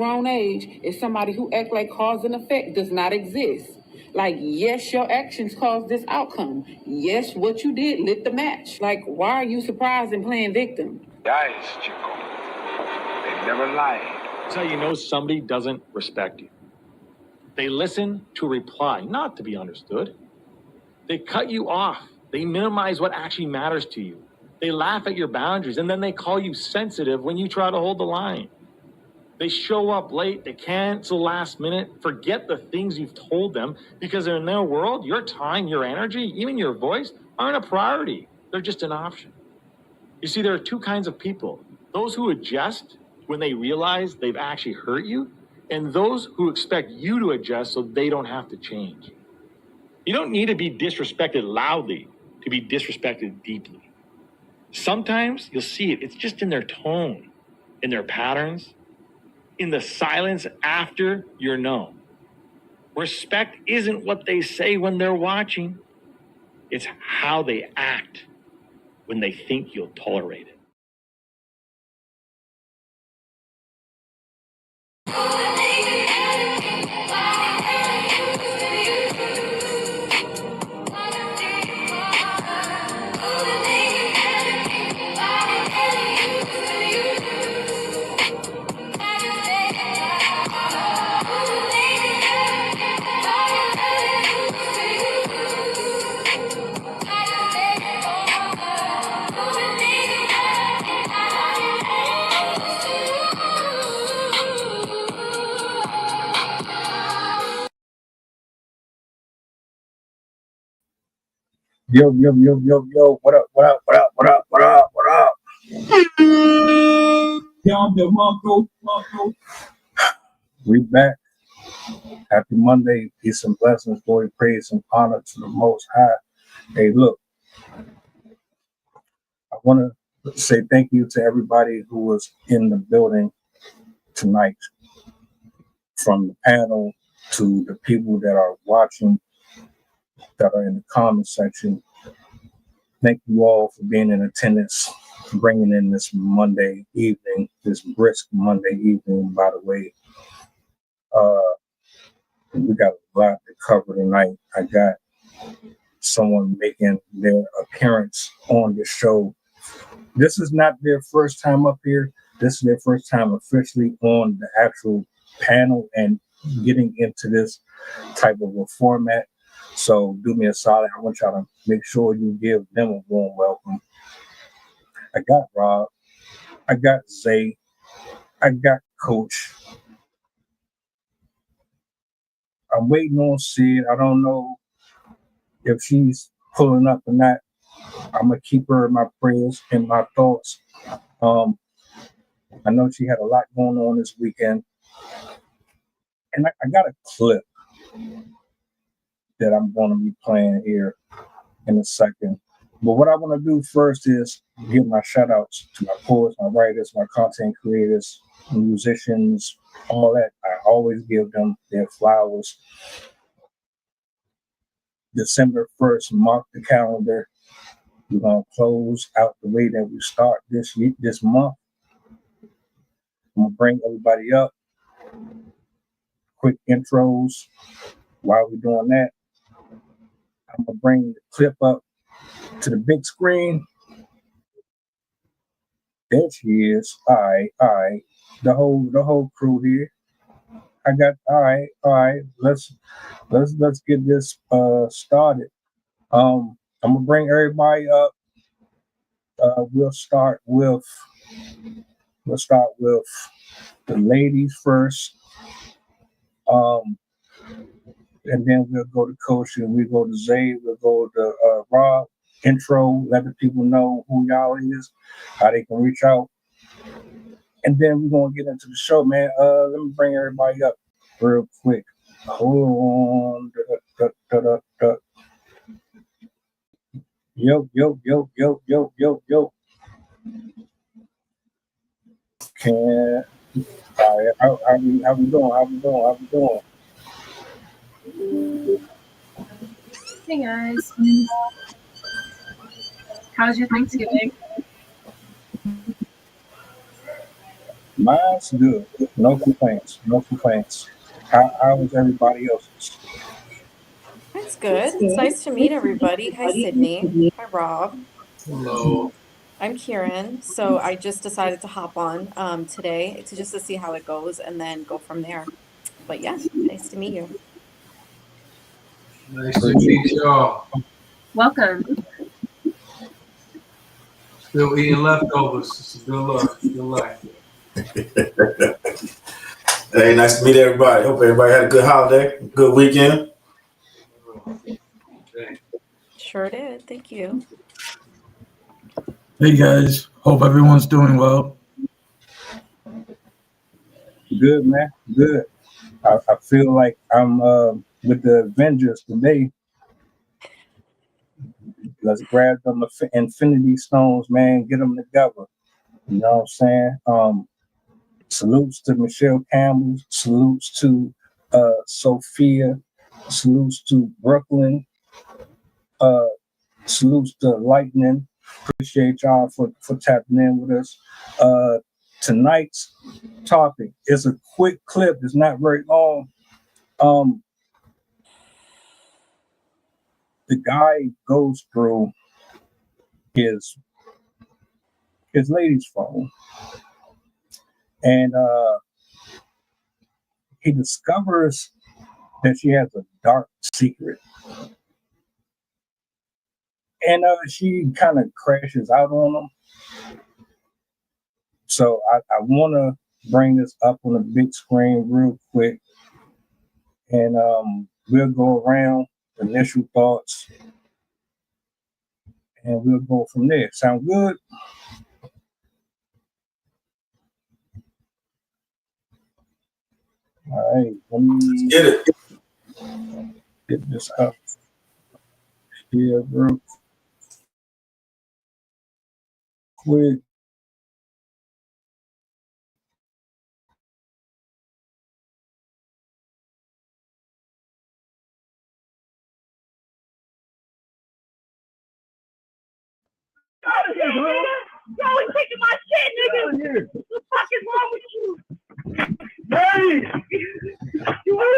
grown age is somebody who act like cause and effect does not exist. Like, yes, your actions caused this outcome. Yes, what you did lit the match. Like, why are you surprised and playing victim? Guys, Chico, they never lied. That's how you know somebody doesn't respect you. They listen to a reply, not to be understood. They cut you off. They minimize what actually matters to you. They laugh at your boundaries, and then they call you sensitive when you try to hold the line. They show up late, they cancel last minute, forget the things you've told them, because in their world, your time, your energy, even your voice aren't a priority. They're just an option. You see, there are two kinds of people. Those who adjust when they realize they've actually hurt you, and those who expect you to adjust so they don't have to change. You don't need to be disrespected loudly to be disrespected deeply. Sometimes you'll see it. It's just in their tone, in their patterns, in the silence after you're known. Respect isn't what they say when they're watching. It's how they act when they think you'll tolerate it. Yo, what up, what up, what up, what up, what up, what up? We back. Happy Monday. Peace and blessings, glory, praise, and honor to the Most High. Hey, look, I want to say thank you to everybody who was in the building tonight, from the panel to the people that are watching, that are in the comment section. Thank you all for being in attendance, bringing in this Monday evening, this brisk Monday evening, by the way. We got a lot to cover tonight. I got someone making their appearance on the show. This is not their first time up here. This is their first time officially on the actual panel and getting into this type of a format. So do me a solid. I want y'all to make sure you give them a warm welcome. I got Rob. I got Zay. I got Coach. I'm waiting on Sid. I don't know if she's pulling up or not. I'm going to keep her in my prayers and my thoughts. I know she had a lot going on this weekend. And I got a clip that I'm going to be playing here in a second. But what I want to do first is give my shout outs to my poets, my writers, my content creators, musicians, all that. I always give them their flowers. December 1st, mark the calendar. We're going to close out the way that we start this month. I'm going to bring everybody up. Quick intros. While we're doing that, I'm going to bring the clip up to the big screen. There she is. All right. The whole crew here. I got all right. Let's get this started. I'm gonna bring everybody up. We'll start with the ladies first. And then we'll go to Coach, and we go to Zay, we'll go to Rob. Intro, let the people know who y'all is, how they can reach out. And then we're gonna get into the show, man. Let me bring everybody up real quick. Hold on. Yo. Can all right, how we doing? Hey guys. How's your Thanksgiving? Mine's good. No complaints. No complaints. How was everybody else's? It's good. It's nice to meet everybody. Hi, Sydney. Hi, Rob. Hello. I'm Kieran. So I just decided to hop on today to just to see how it goes and then go from there. But yeah, nice to meet you. Nice to meet y'all. Welcome. Still eating leftovers. It's a good luck. Good life. Hey, nice to meet everybody. Hope everybody had a good holiday, good weekend. Okay. Sure did. Thank you. Hey guys, hope everyone's doing well. Good, man. Good. I feel like I'm with the Avengers today. Let's grab them Infinity Stones, man. Get them together. You know what I'm saying? Salutes to Michelle Campbell. Salutes to Sophia. Salutes to Brooklyn. Salutes to Lightning. Appreciate y'all for tapping in with us. Tonight's topic is a quick clip. It's not very long. The guy goes through his lady's phone, and he discovers that she has a dark secret, and she kind of crashes out on him. So I want to bring this up on the big screen real quick, and we'll go around initial thoughts, and we'll go from there. Sound good? All right, let me Get it. get this up here real quick. Out of here, bro. Y'all ain't taking my shit, nigga. Out of here. What the fuck is wrong with you? Hey! You want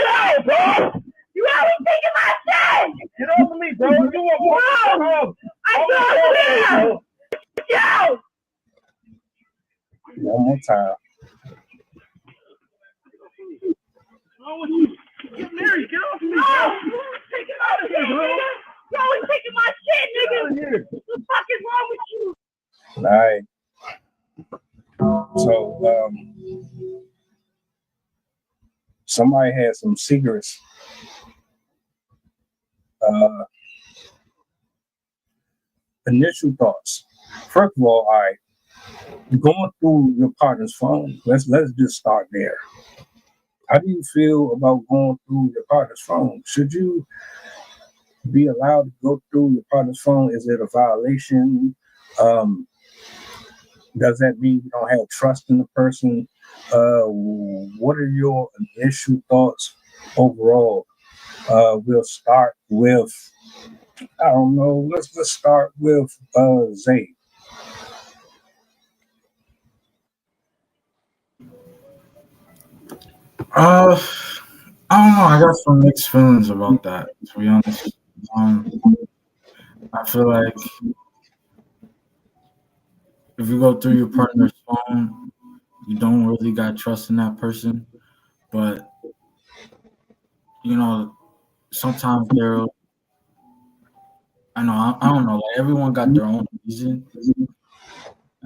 out, bro? You out here taking my shit! Get off of me, bro. You want more? I don't care! Yo! One more time. Wrong with you? Get married. Get off of me, bro. Take it out of here, bro. Y'all ain't taking my shit, nigga. Out of here. What the fuck is wrong with you? All right. So somebody had some secrets. Initial thoughts. First of all right, going through your partner's phone. Let's just start there. How do you feel about going through your partner's phone? Should you be allowed to go through your partner's phone? Is it a violation? Does that mean you don't have trust in the person? What are your initial thoughts overall? We'll start with, I don't know, let's start with Zay. I don't know. I got some mixed feelings about that, to be honest. I feel like if you go through your partner's phone, you don't really got trust in that person. But sometimes I don't know. Like everyone got their own reason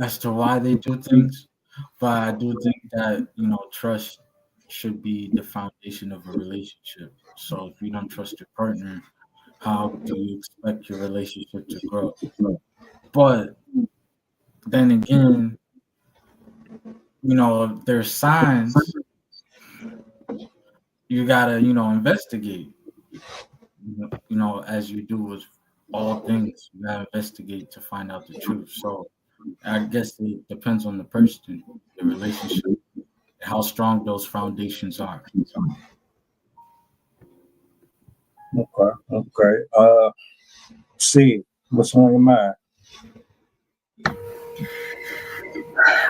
as to why they do things, but I do think that trust should be the foundation of a relationship. So if you don't trust your partner, how do you expect your relationship to grow? But then again, if there's signs, you gotta investigate. As you do with all things, you gotta investigate to find out the truth. So I guess it depends on the person, the relationship, how strong those foundations are. Okay. See, what's on your mind?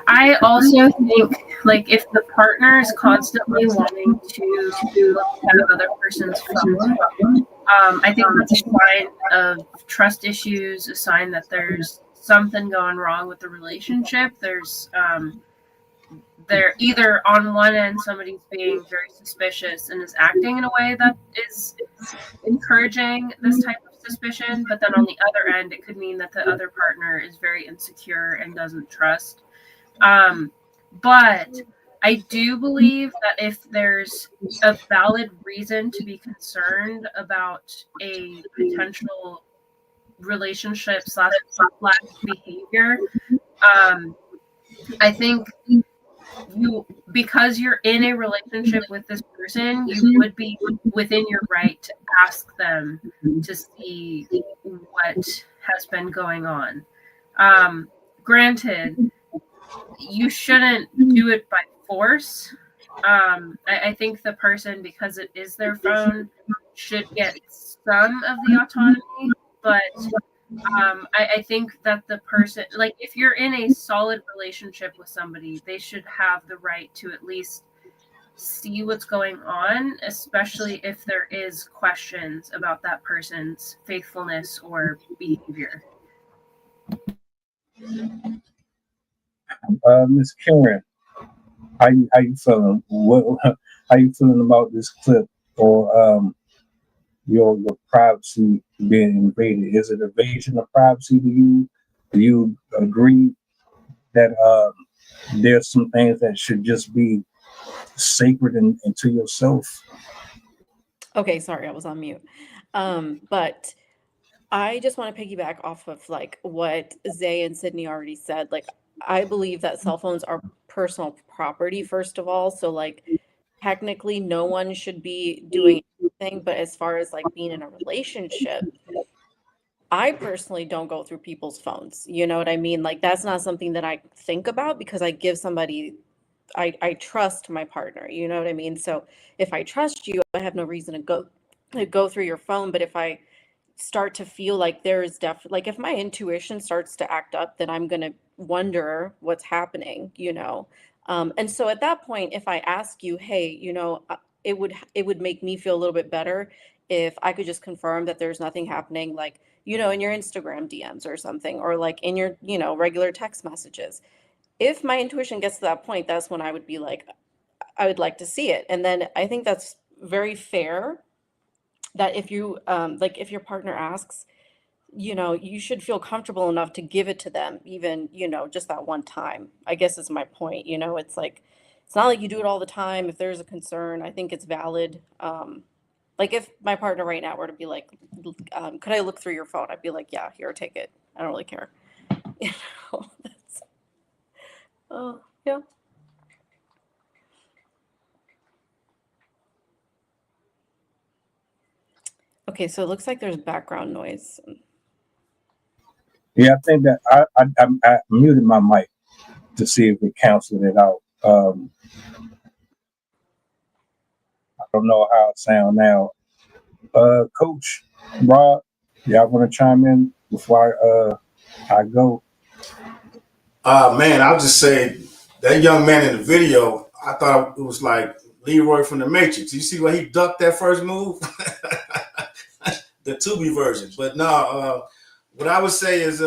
I also think, like, if the partner is constantly wanting to look at the other person's phone, I think that's a sign of trust issues, a sign that there's something going wrong with the relationship. They're either on one end, somebody's being very suspicious and is acting in a way that is encouraging this type of suspicion, but then on the other end, it could mean that the other partner is very insecure and doesn't trust. But I do believe that if there's a valid reason to be concerned about a potential relationship slash behavior, I think because you're in a relationship with this person, you would be within your right to ask them to see what has been going on. Granted, you shouldn't do it by force. I think the person, because it is their phone, should get some of the autonomy, but I think that the person, like, if you're in a solid relationship with somebody, they should have the right to at least see what's going on, especially if there is questions about that person's faithfulness or behavior. Miss Karen, how you feeling? How you feeling about this clip or your privacy being invaded? Is it invasion of privacy to you? Do you agree that there's some things that should just be sacred and to yourself? Okay, sorry, I was on mute. But I just want to piggyback off of like what Zay and Sydney already said. Like, I believe that cell phones are personal property, first of all. So like technically no one should be doing anything, but as far as like being in a relationship, I personally don't go through people's phones. You know what I mean? Like, that's not something that I think about because I give somebody, I trust my partner. You know what I mean? So if I trust you, I have no reason to go through your phone. But if I start to feel like there is like if my intuition starts to act up, then I'm going to wonder what's happening, you know? And so at that point, if I ask you, hey, you know, it would make me feel a little bit better if I could just confirm that there's nothing happening, like, you know, in your Instagram DMs or something, or like in your, you know, regular text messages. If my intuition gets to that point, that's when I would be like, I would like to see it. And then I think that's very fair that if you, like, if your partner asks, you know, you should feel comfortable enough to give it to them, even, you know, just that one time, I guess is my point. You know, it's like, it's not like you do it all the time. If there's a concern, I think it's valid. Like if my partner right now were to be like, could I look through your phone? I'd be like, yeah, here, take it. I don't really care. You know, that's, yeah. Okay, so it looks like there's background noise. Yeah, I think that I muted my mic to see if it canceled it out. I don't know how it sounds now. Coach Rob, y'all want to chime in before I go? Man, I'll just say that young man in the video, I thought it was like Leroy from the Matrix. You see where he ducked that first move? The Tubi version. But no, what I would say is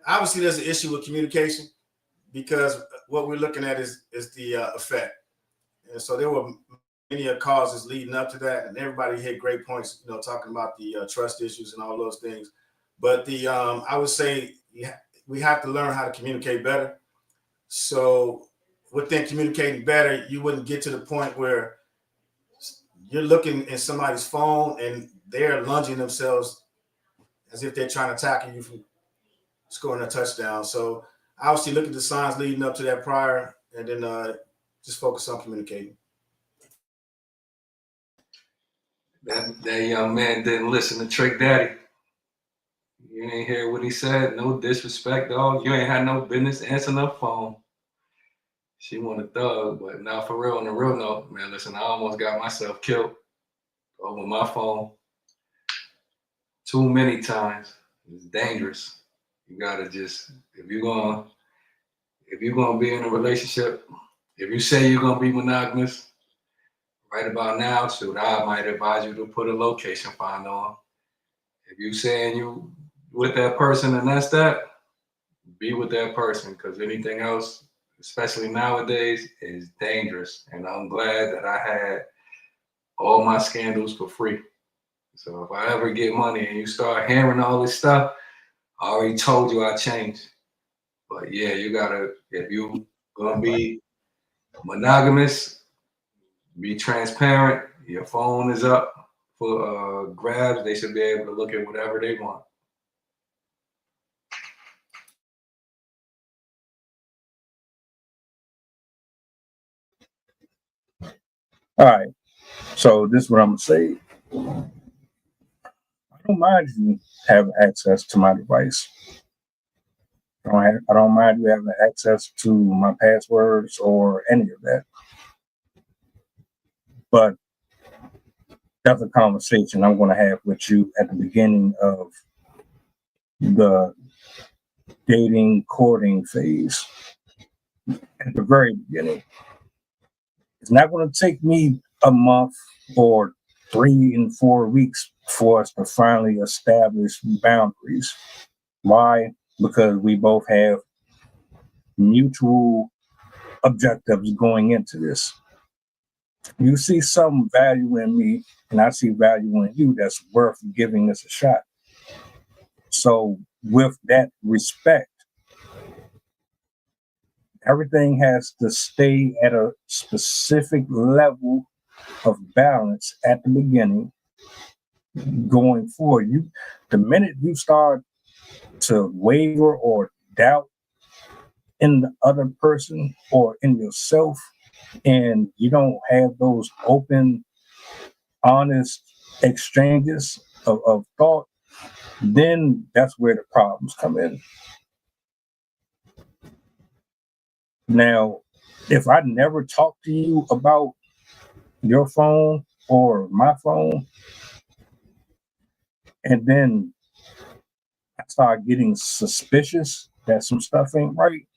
obviously there's an issue with communication because what we're looking at is the effect. And so there were many causes leading up to that, and everybody hit great points, you know, talking about the trust issues and all those things. But the I would say we have to learn how to communicate better. So within communicating better, you wouldn't get to the point where you're looking in somebody's phone and they're lunging themselves as if they're trying to tackle you from scoring a touchdown. So obviously look at the signs leading up to that prior, and then just focus on communicating. That young man didn't listen to Trick Daddy. You ain't hear what he said. No disrespect, dog. You ain't had no business answering her phone. She want a thug, but now for real, on the real note, man, listen, I almost got myself killed over my phone. Too many times. It's dangerous. You gotta just, if if you're gonna be in a relationship, if you say you're gonna be monogamous, right about now, shoot, I might advise you to put a location finder on. If you saying you with that person and that's that, be with that person, because anything else, especially nowadays, is dangerous. And I'm glad that I had all my scandals for free. So if I ever get money and you start hearing all this stuff, I already told you I changed. But yeah, you gotta, if you gonna be monogamous, be transparent. Your phone is up for grabs. They should be able to look at whatever they want. All right. So this is what I'm gonna say. I don't mind you having access to my device. I don't mind you having access to my passwords or any of that. But that's a conversation I'm going to have with you at the beginning of the dating, courting phase. At the very beginning. It's not going to take me a month or 3 and 4 weeks for us to finally establish boundaries. Why? Because we both have mutual objectives going into this. You see some value in me, and I see value in you that's worth giving this a shot. So, with that respect, everything has to stay at a specific level of balance at the beginning. Going forward, the minute you start to waver or doubt in the other person or in yourself, and you don't have those open, honest exchanges of thought, then that's where the problems come in. Now, if I never talk to you about your phone or my phone, and then I start getting suspicious that some stuff ain't right,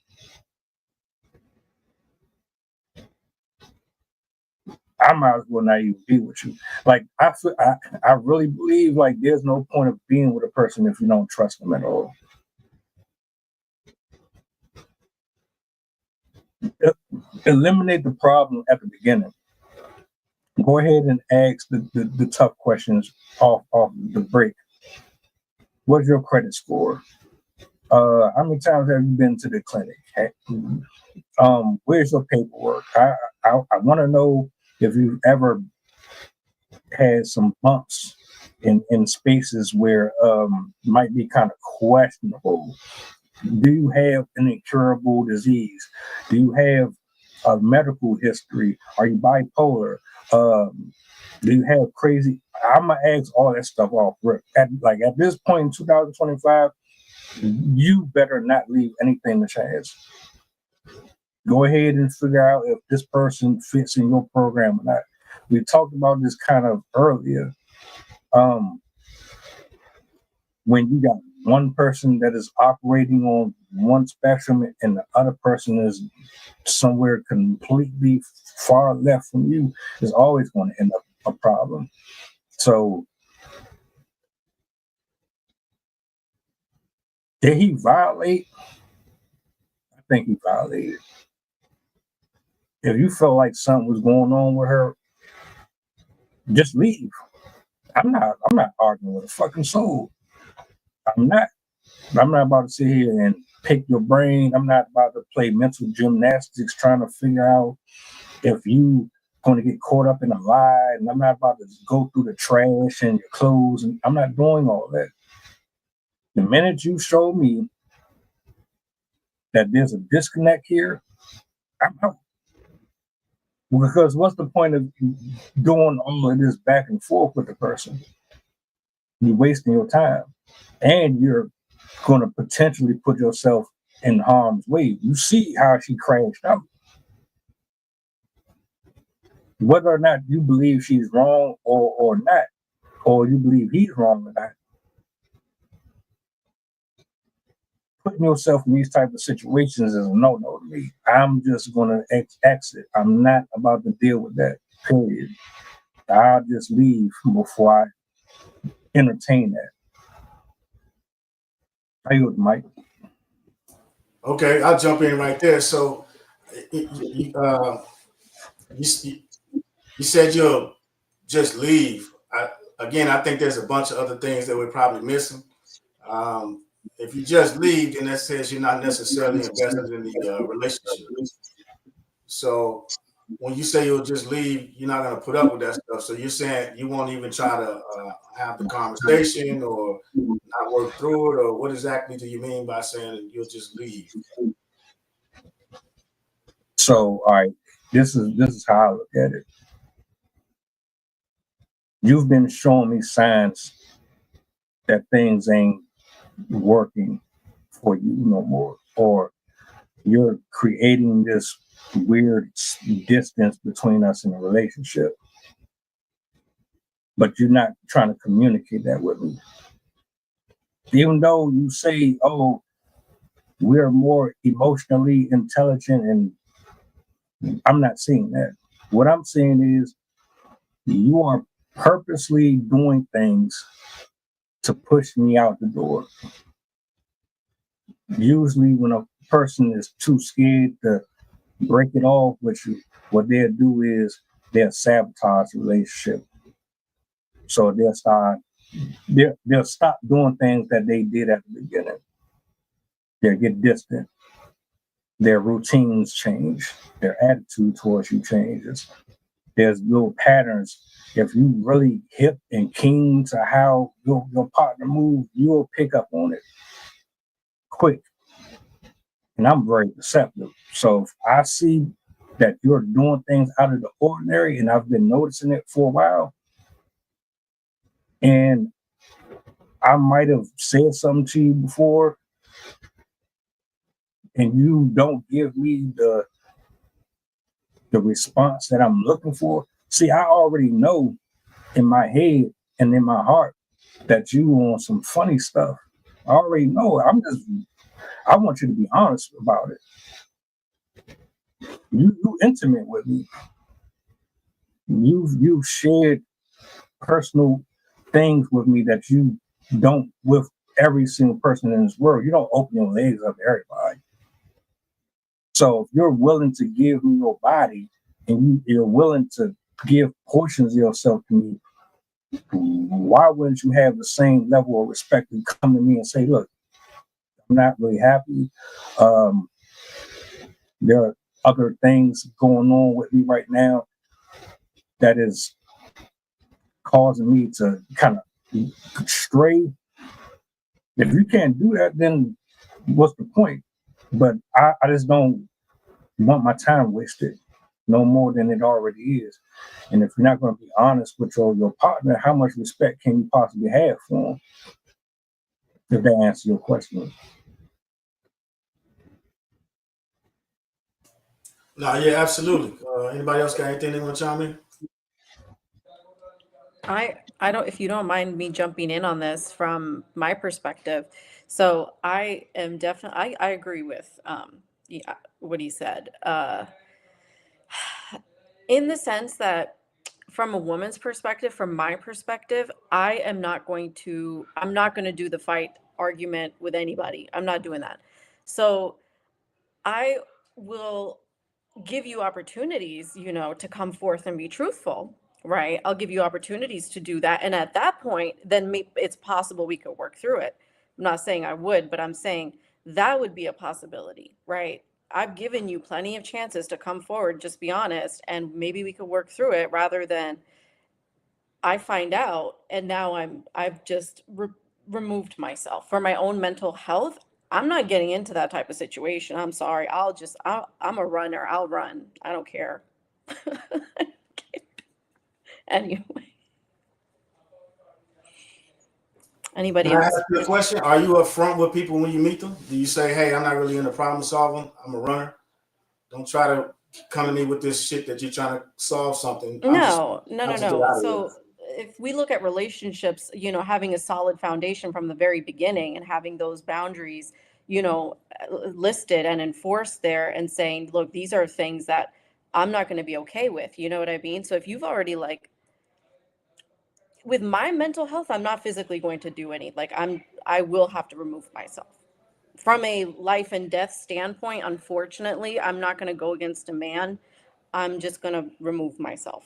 I might as well not even be with you. Like I really believe like there's no point of being with a person if you don't trust them at all. Eliminate the problem at the beginning. Go ahead and ask the tough questions off the break. What's your credit score? How many times have you been to the clinic? Where's your paperwork? I want to know if you've ever had some bumps in spaces where might be kind of questionable. Do you have an incurable disease? Do you have a medical history? Are you bipolar? Do you have crazy? I'm gonna ask all that stuff off. At this point in 2025, you better not leave anything to chance. Go ahead and figure out if this person fits in your program or not. We talked about this kind of earlier. When you got one person that is operating on one spectrum and the other person is somewhere completely far left from you, is always going to end up a problem. So, did he violate? I think he violated. If you felt like something was going on with her, just leave. I'm not arguing with a fucking soul. I'm not about to sit here and pick your brain. I'm not about to play mental gymnastics trying to figure out if you going to get caught up in a lie. And I'm not about to go through the trash and your clothes. And I'm not doing all that. The minute you show me that there's a disconnect here, I'm out. Because what's the point of doing all of this back and forth with the person? You're wasting your time. And you're going to potentially put yourself in harm's way. You see how she crashed out. Whether or not you believe she's wrong or not, or you believe he's wrong or not, putting yourself in these type of situations is a no-no to me. I'm just gonna exit. I'm not about to deal with that. Period. I'll just leave before I entertain that. Are you with Mike? Okay, I'll jump in right there. So, you said you'll just leave. I think there's a bunch of other things that we're probably missing. If you just leave, then that says you're not necessarily invested in the relationship. So when you say you'll just leave, you're not going to put up with that stuff. So you're saying you won't even try to have the conversation or not work through it, or what exactly do you mean by saying you'll just leave? So, all right, this is how I look at it. You've been showing me signs that things ain't working for you no more, or you're creating this weird distance between us in a relationship, but you're not trying to communicate that with me. Even though you say, oh, we're more emotionally intelligent, and I'm not seeing that. What I'm seeing is you are purposely doing things to push me out the door. Usually when a person is too scared to break it off with you, what they'll do is they'll sabotage the relationship. So they'll stop doing things that they did at the beginning. They'll get distant. Their routines change. Their attitude towards you changes. There's little patterns. If you really hip and keen to how your partner moves, you'll pick up on it quick. And I'm very perceptive. So if I see that you're doing things out of the ordinary, and I've been noticing it for a while, and I might have said something to you before, and you don't give me the response that I'm looking for. See, I already know in my head and in my heart that you on some funny stuff. I already know. I want you to be honest about it. You intimate with me. You've shared personal things with me that you don't with every single person in this world. You don't open your legs up to everybody. So if you're willing to give me your body and you're willing to give portions of yourself to me, why wouldn't you have the same level of respect and come to me and say, look, I'm not really happy. There are other things going on with me right now that is causing me to kind of stray. If you can't do that, then what's the point? But I just don't want my time wasted no more than it already is. And if you're not going to be honest with your partner, how much respect can you possibly have for him? If that answers your question. No, yeah, absolutely. Anybody else got anything they want to chime in? I don't, if you don't mind me jumping in on this from my perspective. So I am definitely, I agree with what he said. In the sense that from a woman's perspective, from my perspective, I'm not going to do the fight argument with anybody. I'm not doing that. So I will give you opportunities, to come forth and be truthful, right? I'll give you opportunities to do that. And at that point, then it's possible we could work through it. I'm not saying I would, but I'm saying that would be a possibility, right? I've given you plenty of chances to come forward, just be honest, and maybe we could work through it rather than I find out and now I've just removed myself for my own mental health. I'm not getting into that type of situation. I'm sorry. I'm a runner. I'll run. I don't care. Anyway. Anybody Can I else? ask you a question? Are you upfront with people when you meet them? Do you say, hey, I'm not really into problem solving. I'm a runner. Don't try to come to me with this shit that you're trying to solve something. No. So So if we look at relationships, having a solid foundation from the very beginning and having those boundaries, listed and enforced there and saying, look, these are things that I'm not going to be okay with. You know what I mean? So if you've already with my mental health, I'm not physically going to do any, I will have to remove myself. From a life and death standpoint, unfortunately, I'm not going to go against a man. I'm just going to remove myself.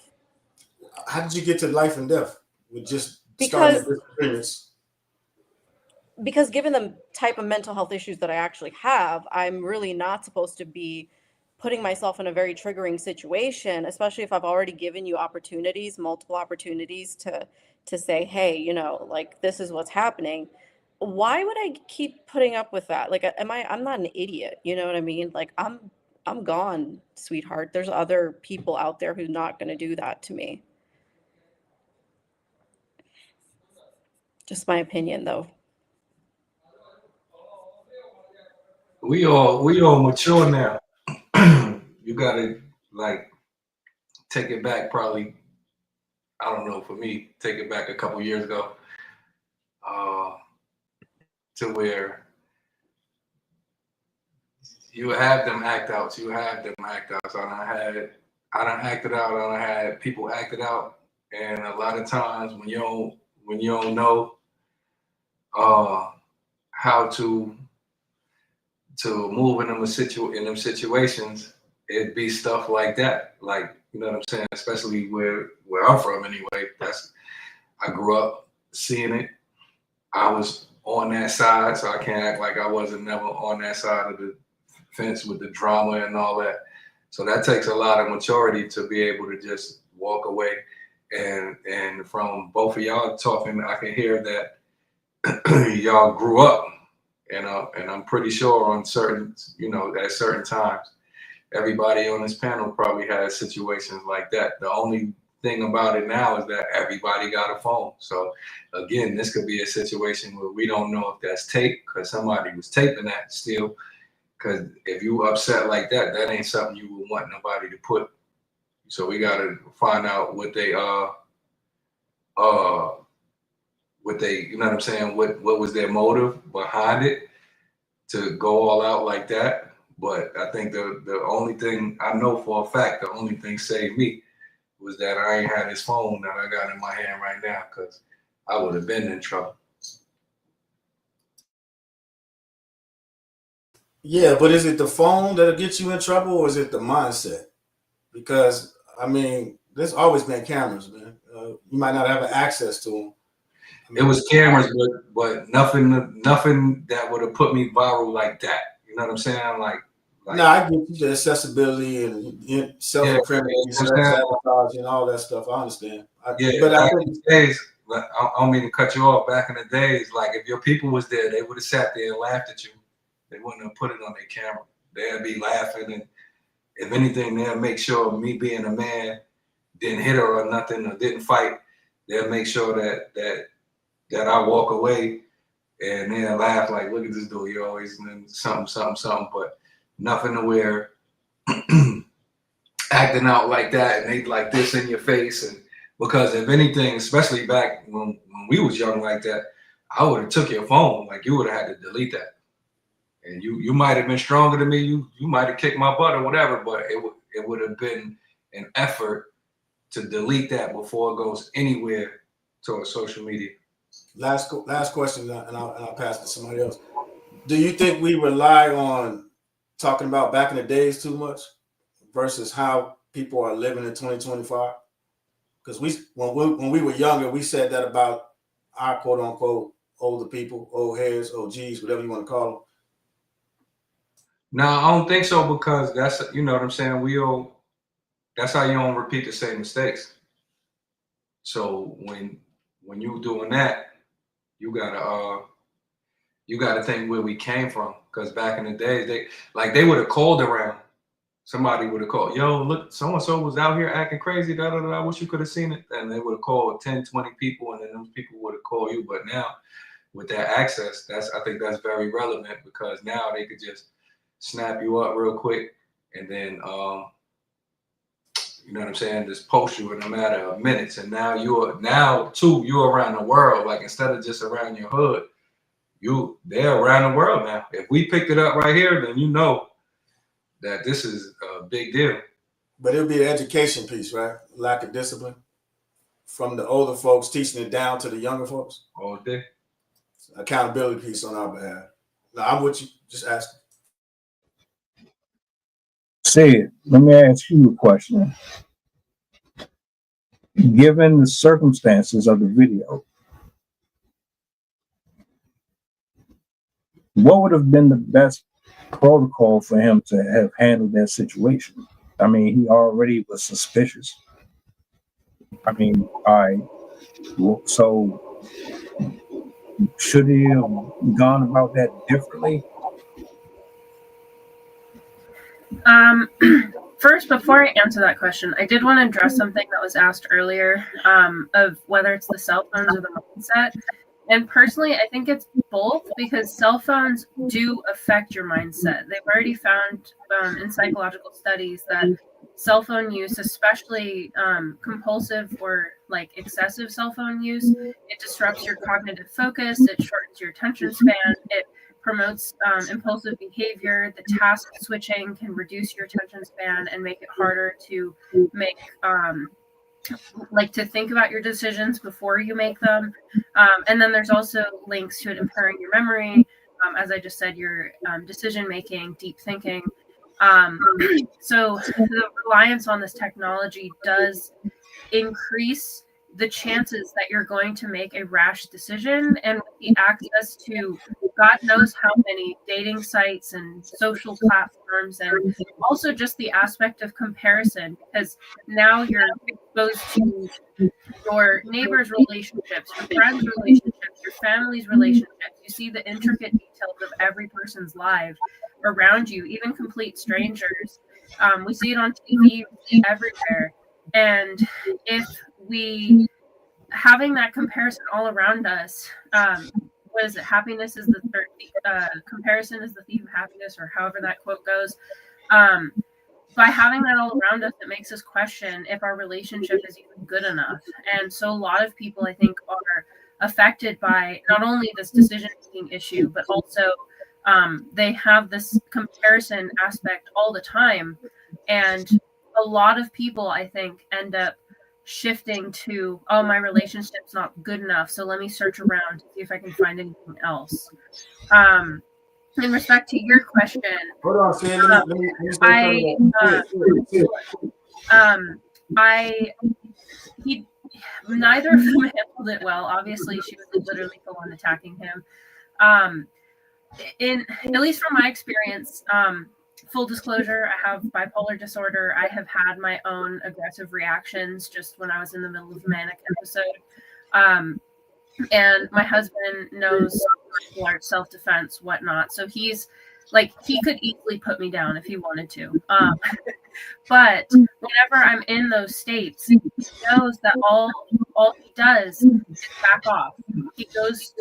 How did you get to life and death with just starting the disagreements? Because given the type of mental health issues that I actually have, I'm really not supposed to be putting myself in a very triggering situation, especially if I've already given you multiple opportunities to say, hey, this is what's happening. Why would I keep putting up with that? I'm not an idiot. You know what I mean? I'm gone, sweetheart. There's other people out there who's not going to do that to me. Just my opinion, though. We all mature now. You gotta take it back probably, I don't know, for me, take it back a couple years ago, to where you have them act outs. So I done acted out, I done had people acted out. And a lot of times when you don't know how to move in them situations, it'd be stuff like that. You know what I'm saying? Especially where I'm from anyway. I grew up seeing it. I was on that side, so I can't act like I wasn't never on that side of the fence with the drama and all that. So that takes a lot of maturity to be able to just walk away. And from both of y'all talking, I can hear that y'all grew up. And I'm pretty sure on certain, at certain times, everybody on this panel probably had situations like that. The only thing about it now is that everybody got a phone. So again, this could be a situation where we don't know if that's tape, because somebody was taping that still. Because if you upset like that, that ain't something you would want nobody to put. So we got to find out what they you know what I'm saying? What was their motive behind it to go all out like that? But I think the only thing I know for a fact, the only thing saved me was that I ain't had this phone that I got in my hand right now, because I would have been in trouble. Yeah, but is it the phone that'll get you in trouble, or is it the mindset? Because there's always been cameras, man. You might not have access to them. It was cameras, but nothing that would have put me viral like that. You know what I'm saying? No, I get the accessibility and self-incriminating, self-sabotage, and all that stuff. I understand. But back in the days, I don't mean to cut you off. Back in the days, if your people was there, they would have sat there and laughed at you. They wouldn't have put it on their camera. They'd be laughing, and if anything, they'll make sure me being a man didn't hit her or nothing, or didn't fight. They'll make sure that I walk away, and they'll laugh like, "Look at this dude, you always something," but nothing to where acting out like that and they like this in your face. And because if anything, especially back when we was young like that, I would have took your phone. You would have had to delete that. And you might have been stronger than me. You might have kicked my butt or whatever, but it would have been an effort to delete that before it goes anywhere towards social media. Last question, and I'll pass it to somebody else. Do you think we rely on talking about back in the days too much versus how people are living in 2025? Because when we were younger, we said that about our quote unquote older people, old heads, OGs, whatever you want to call them. No, I don't think so, because that's, you know what I'm saying, that's how you don't repeat the same mistakes. So when you doing that, you gotta think where we came from, because back in the days they would have called around. Somebody would have called, yo, look, so and so was out here acting crazy, da da da. I wish you could have seen it. And they would have called 10, 20 people, and then those people would have called you. But now with that access, I think that's very relevant, because now they could just snap you up real quick, and then you know what I'm saying, just post you in a matter of minutes. And now you're around the world. Instead of just around your hood, they're around the world now. If we picked it up right here, then you know that this is a big deal. But it'll be the education piece, right? Lack of discipline from the older folks teaching it down to the younger folks. All day. Accountability piece on our behalf. No, I'm with you. Just ask. Sid, let me ask you a question. Given the circumstances of the video, what would have been the best protocol for him to have handled that situation? I mean, he already was suspicious. I mean, so should he have gone about that differently? First, before I answer that question, I did want to address something that was asked earlier, of whether it's the cell phones or the mindset. And personally, I think it's both, because cell phones do affect your mindset. They've already found in psychological studies that cell phone use, especially compulsive or like excessive cell phone use, it disrupts your cognitive focus, it shortens your attention span, it promotes impulsive behavior. The task switching can reduce your attention span and make it harder to make to think about your decisions before you make them. And then there's also links to it impairing your memory, as I just said, your decision making, deep thinking. So the reliance on this technology does increase the chances that you're going to make a rash decision. And with the access to God knows how many dating sites and social platforms, and also just the aspect of comparison, because now you're exposed to your neighbors' relationships, your friends' relationships, your family's relationships. You see the intricate details of every person's life around you, even complete strangers. We see it on TV, everywhere. And if we having that comparison all around us, what is it? Happiness is the comparison is the thief of happiness, or however that quote goes. By having that all around us, it makes us question if our relationship is even good enough. And so a lot of people, I think, are affected by not only this decision-making issue, but also they have this comparison aspect all the time. And a lot of people, I think, end up shifting to, oh, my relationship's not good enough, so let me search around to see if I can find anything else. In respect to your question, Hold on, Sid. Let me neither of them handled it well. Obviously, she was literally full on attacking him. At least from my experience, full disclosure, I have bipolar disorder. I have had my own aggressive reactions just when I was in the middle of a manic episode. And my husband knows martial arts, self-defense, whatnot. So he's like, he could easily put me down if he wanted to. But whenever I'm in those states, he knows that all he does is back off. He tells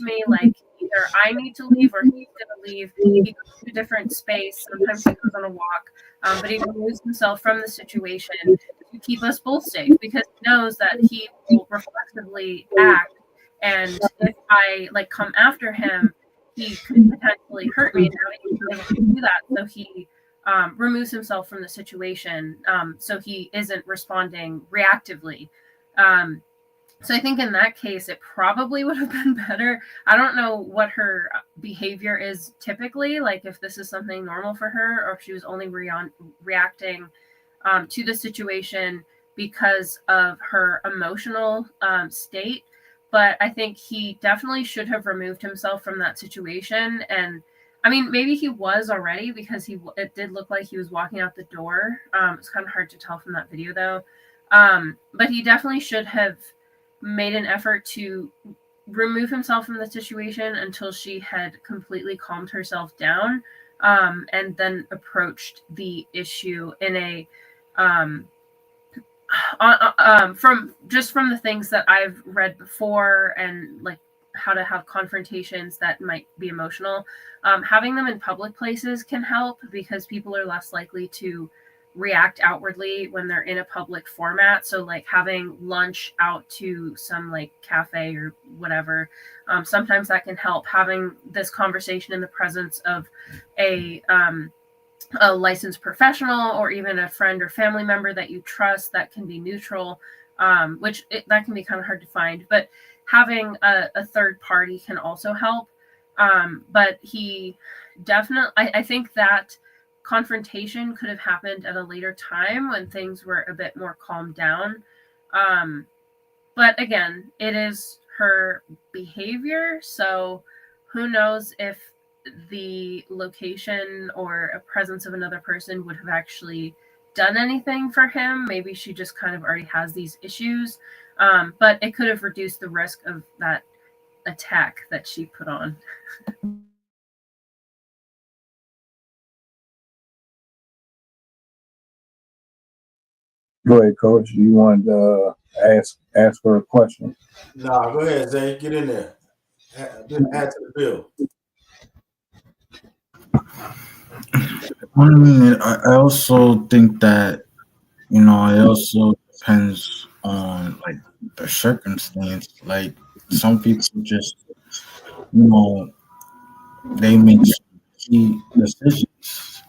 me, like, either I need to leave or he's going to leave. He goes to a different space. Sometimes he goes on a walk. But he removes himself from the situation to keep us both safe, because he knows that he will reflexively act. And if I come after him, he could potentially hurt me. Now he can able to do that, so he removes himself from the situation, so he isn't responding reactively. So I think in that case, it probably would have been better. I don't know what her behavior is typically, like if this is something normal for her, or if she was only reacting to the situation because of her emotional state. But I think he definitely should have removed himself from that situation. And I mean, maybe he was already, because it did look like he was walking out the door. It's kind of hard to tell from that video, though. But he definitely should have made an effort to remove himself from the situation until she had completely calmed herself down, and then approached the issue in a from the things that I've read before, and like how to have confrontations that might be emotional. Having them in public places can help, because people are less likely to react outwardly when they're in a public format. So like having lunch out to some like cafe or whatever, sometimes that can help. Having this conversation in the presence of a licensed professional or even a friend or family member that you trust that can be neutral, that can be kind of hard to find. But having a third party can also help. But he definitely, I think that confrontation could have happened at a later time when things were a bit more calmed down. But again, it is her behavior. So who knows if the location or a presence of another person would have actually done anything for him. Maybe she just kind of already has these issues. But it could have reduced the risk of that attack that she put on. Go ahead, Coach. You wanted to ask her a question? Nah, go ahead, Zay. Get in there. Add to the bill. I also think that, it also depends on like the circumstance. Like some people just, they make key decisions.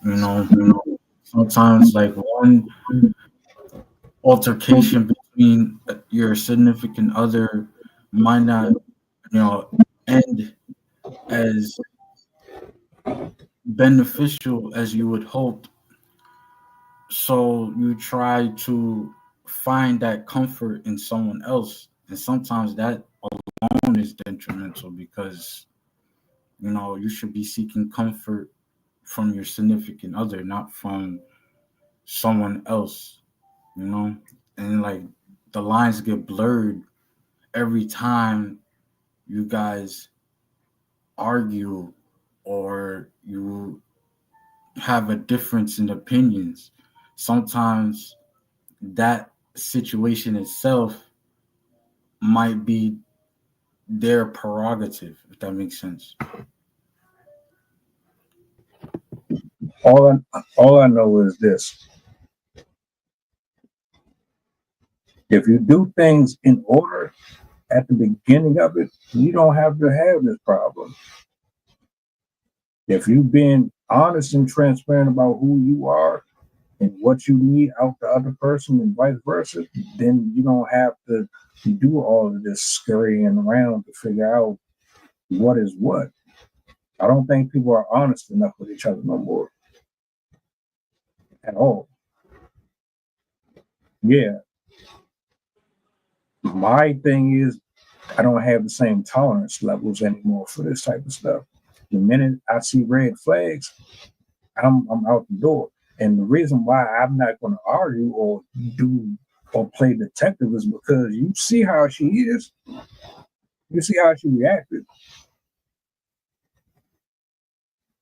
Sometimes like one altercation between your significant other might not, end as beneficial as you would hope. So you try to find that comfort in someone else. And sometimes that alone is detrimental because, you should be seeking comfort from your significant other, not from someone else, And like the lines get blurred every time you guys argue or you have a difference in opinions. Sometimes that situation itself might be their prerogative, if that makes sense. All I know is this: if you do things in order at the beginning of it, you don't have to have this problem. If you've been honest and transparent about who you are and what you need out the other person and vice versa, then you don't have to do all of this scurrying around to figure out what is what. I don't think people are honest enough with each other no more. At all. Yeah. My thing is, I don't have the same tolerance levels anymore for this type of stuff. The minute I see red flags, I'm out the door. And the reason why I'm not going to argue or play detective is because you see how she is. You see how she reacted.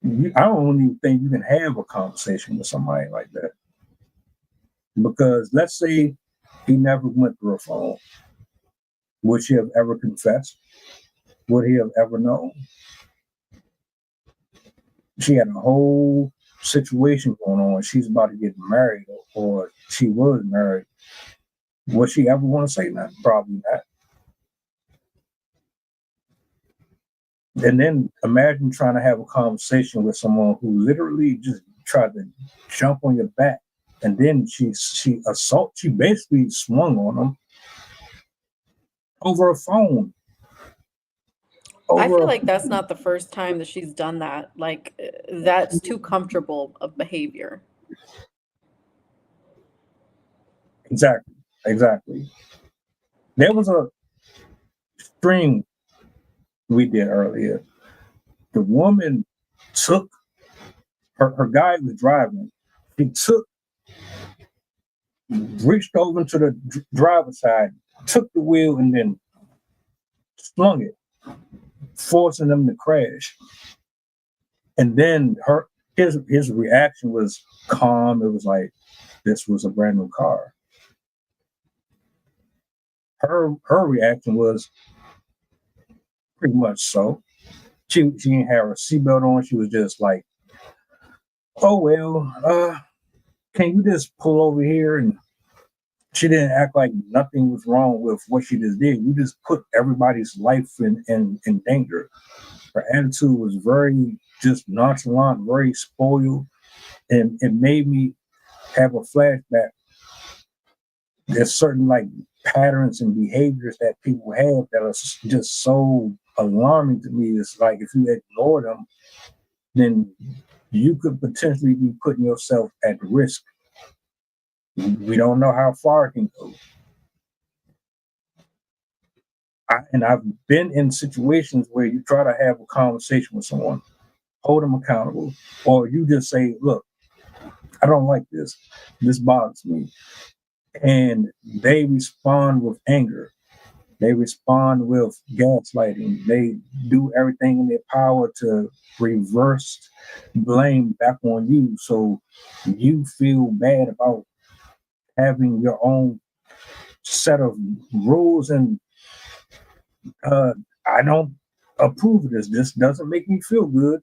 I don't even think you can have a conversation with somebody like that. Because let's say he never went through a phone. Would she have ever confessed? Would he have ever known? She had a whole situation going on. She's about to get married, or she was married. Would she ever want to say that? Probably not. And then imagine trying to have a conversation with someone who literally just tried to jump on your back, and then she basically swung on him over a phone. I feel like that's not the first time that she's done that. Like, that's too comfortable of behavior. Exactly. There was a string we did earlier. The woman took her guy was driving. He reached over to the driver's side, took the wheel, and then slung it, forcing them to crash. And then his reaction was calm. It was like this was a brand new car. Her reaction was pretty much so. She didn't have her seatbelt on. She was just like, "Oh well, can you just pull over here? And she didn't act like nothing was wrong with what she just did. You just put everybody's life in danger. Her attitude was very just nonchalant, very spoiled, and it made me have a flashback. There's certain like patterns and behaviors that people have that are just so alarming to me. It's like if you ignore them, then you could potentially be putting yourself at risk. We don't know how far it can go. And I've been in situations where you try to have a conversation with someone, hold them accountable, or you just say, look, I don't like this. This bothers me. And they respond with anger. They respond with gaslighting. They do everything in their power to reverse blame back on you. So you feel bad about having your own set of rules. And I don't approve of this. This doesn't make me feel good.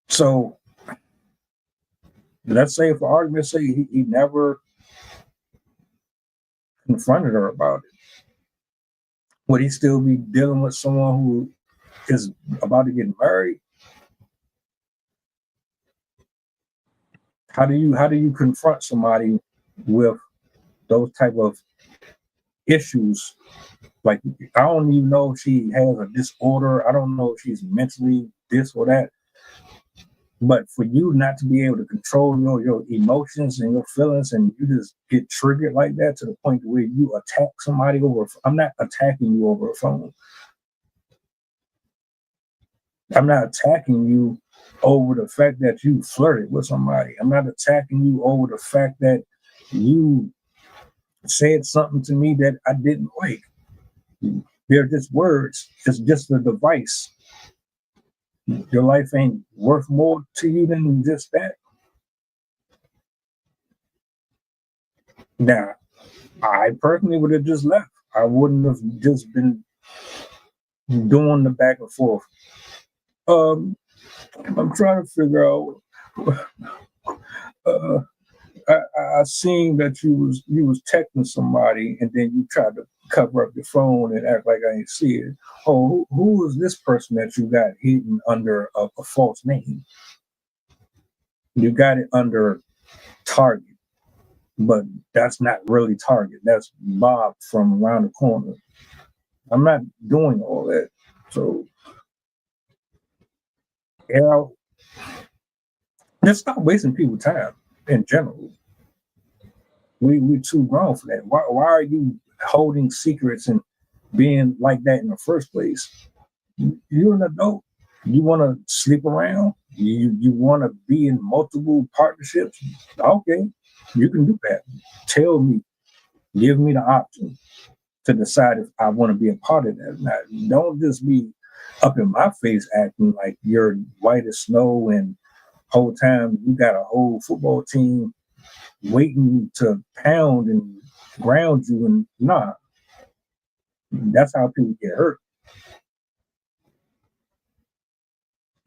So let's say, for argument's sake, he never confronted her about it. Would he still be dealing with someone who is about to get married? How do you confront somebody with those type of issues? Like, I don't even know if she has a disorder. I don't know if she's mentally this or that. But for you not to be able to control your emotions and your feelings, and you just get triggered like that to the point where you attack somebody over, I'm not attacking you over a phone. I'm not attacking you over the fact that you flirted with somebody. I'm not attacking you over the fact that you said something to me that I didn't like. They're just words. It's just a device. Your life ain't worth more to you than just that. Now, I personally would have just left. I wouldn't have just been doing the back and forth. I'm trying to figure out. I seen that you was texting somebody, and then you tried to cover up your phone and act like I ain't see it. Oh, who is this person that you got hidden under a false name? You got it under Target, but that's not really Target. That's Bob from around the corner. I'm not doing all that. So, let's stop wasting people's time in general. We too grown for that. Why are you holding secrets and being like that in the first place? You're an adult. You want to sleep around? You want to be in multiple partnerships? Okay, you can do that. Tell me, give me the option to decide if I want to be a part of that or not. Don't just be up in my face acting like you're white as snow and whole time you got a whole football team waiting to pound and ground you, and nah. That's how people get hurt.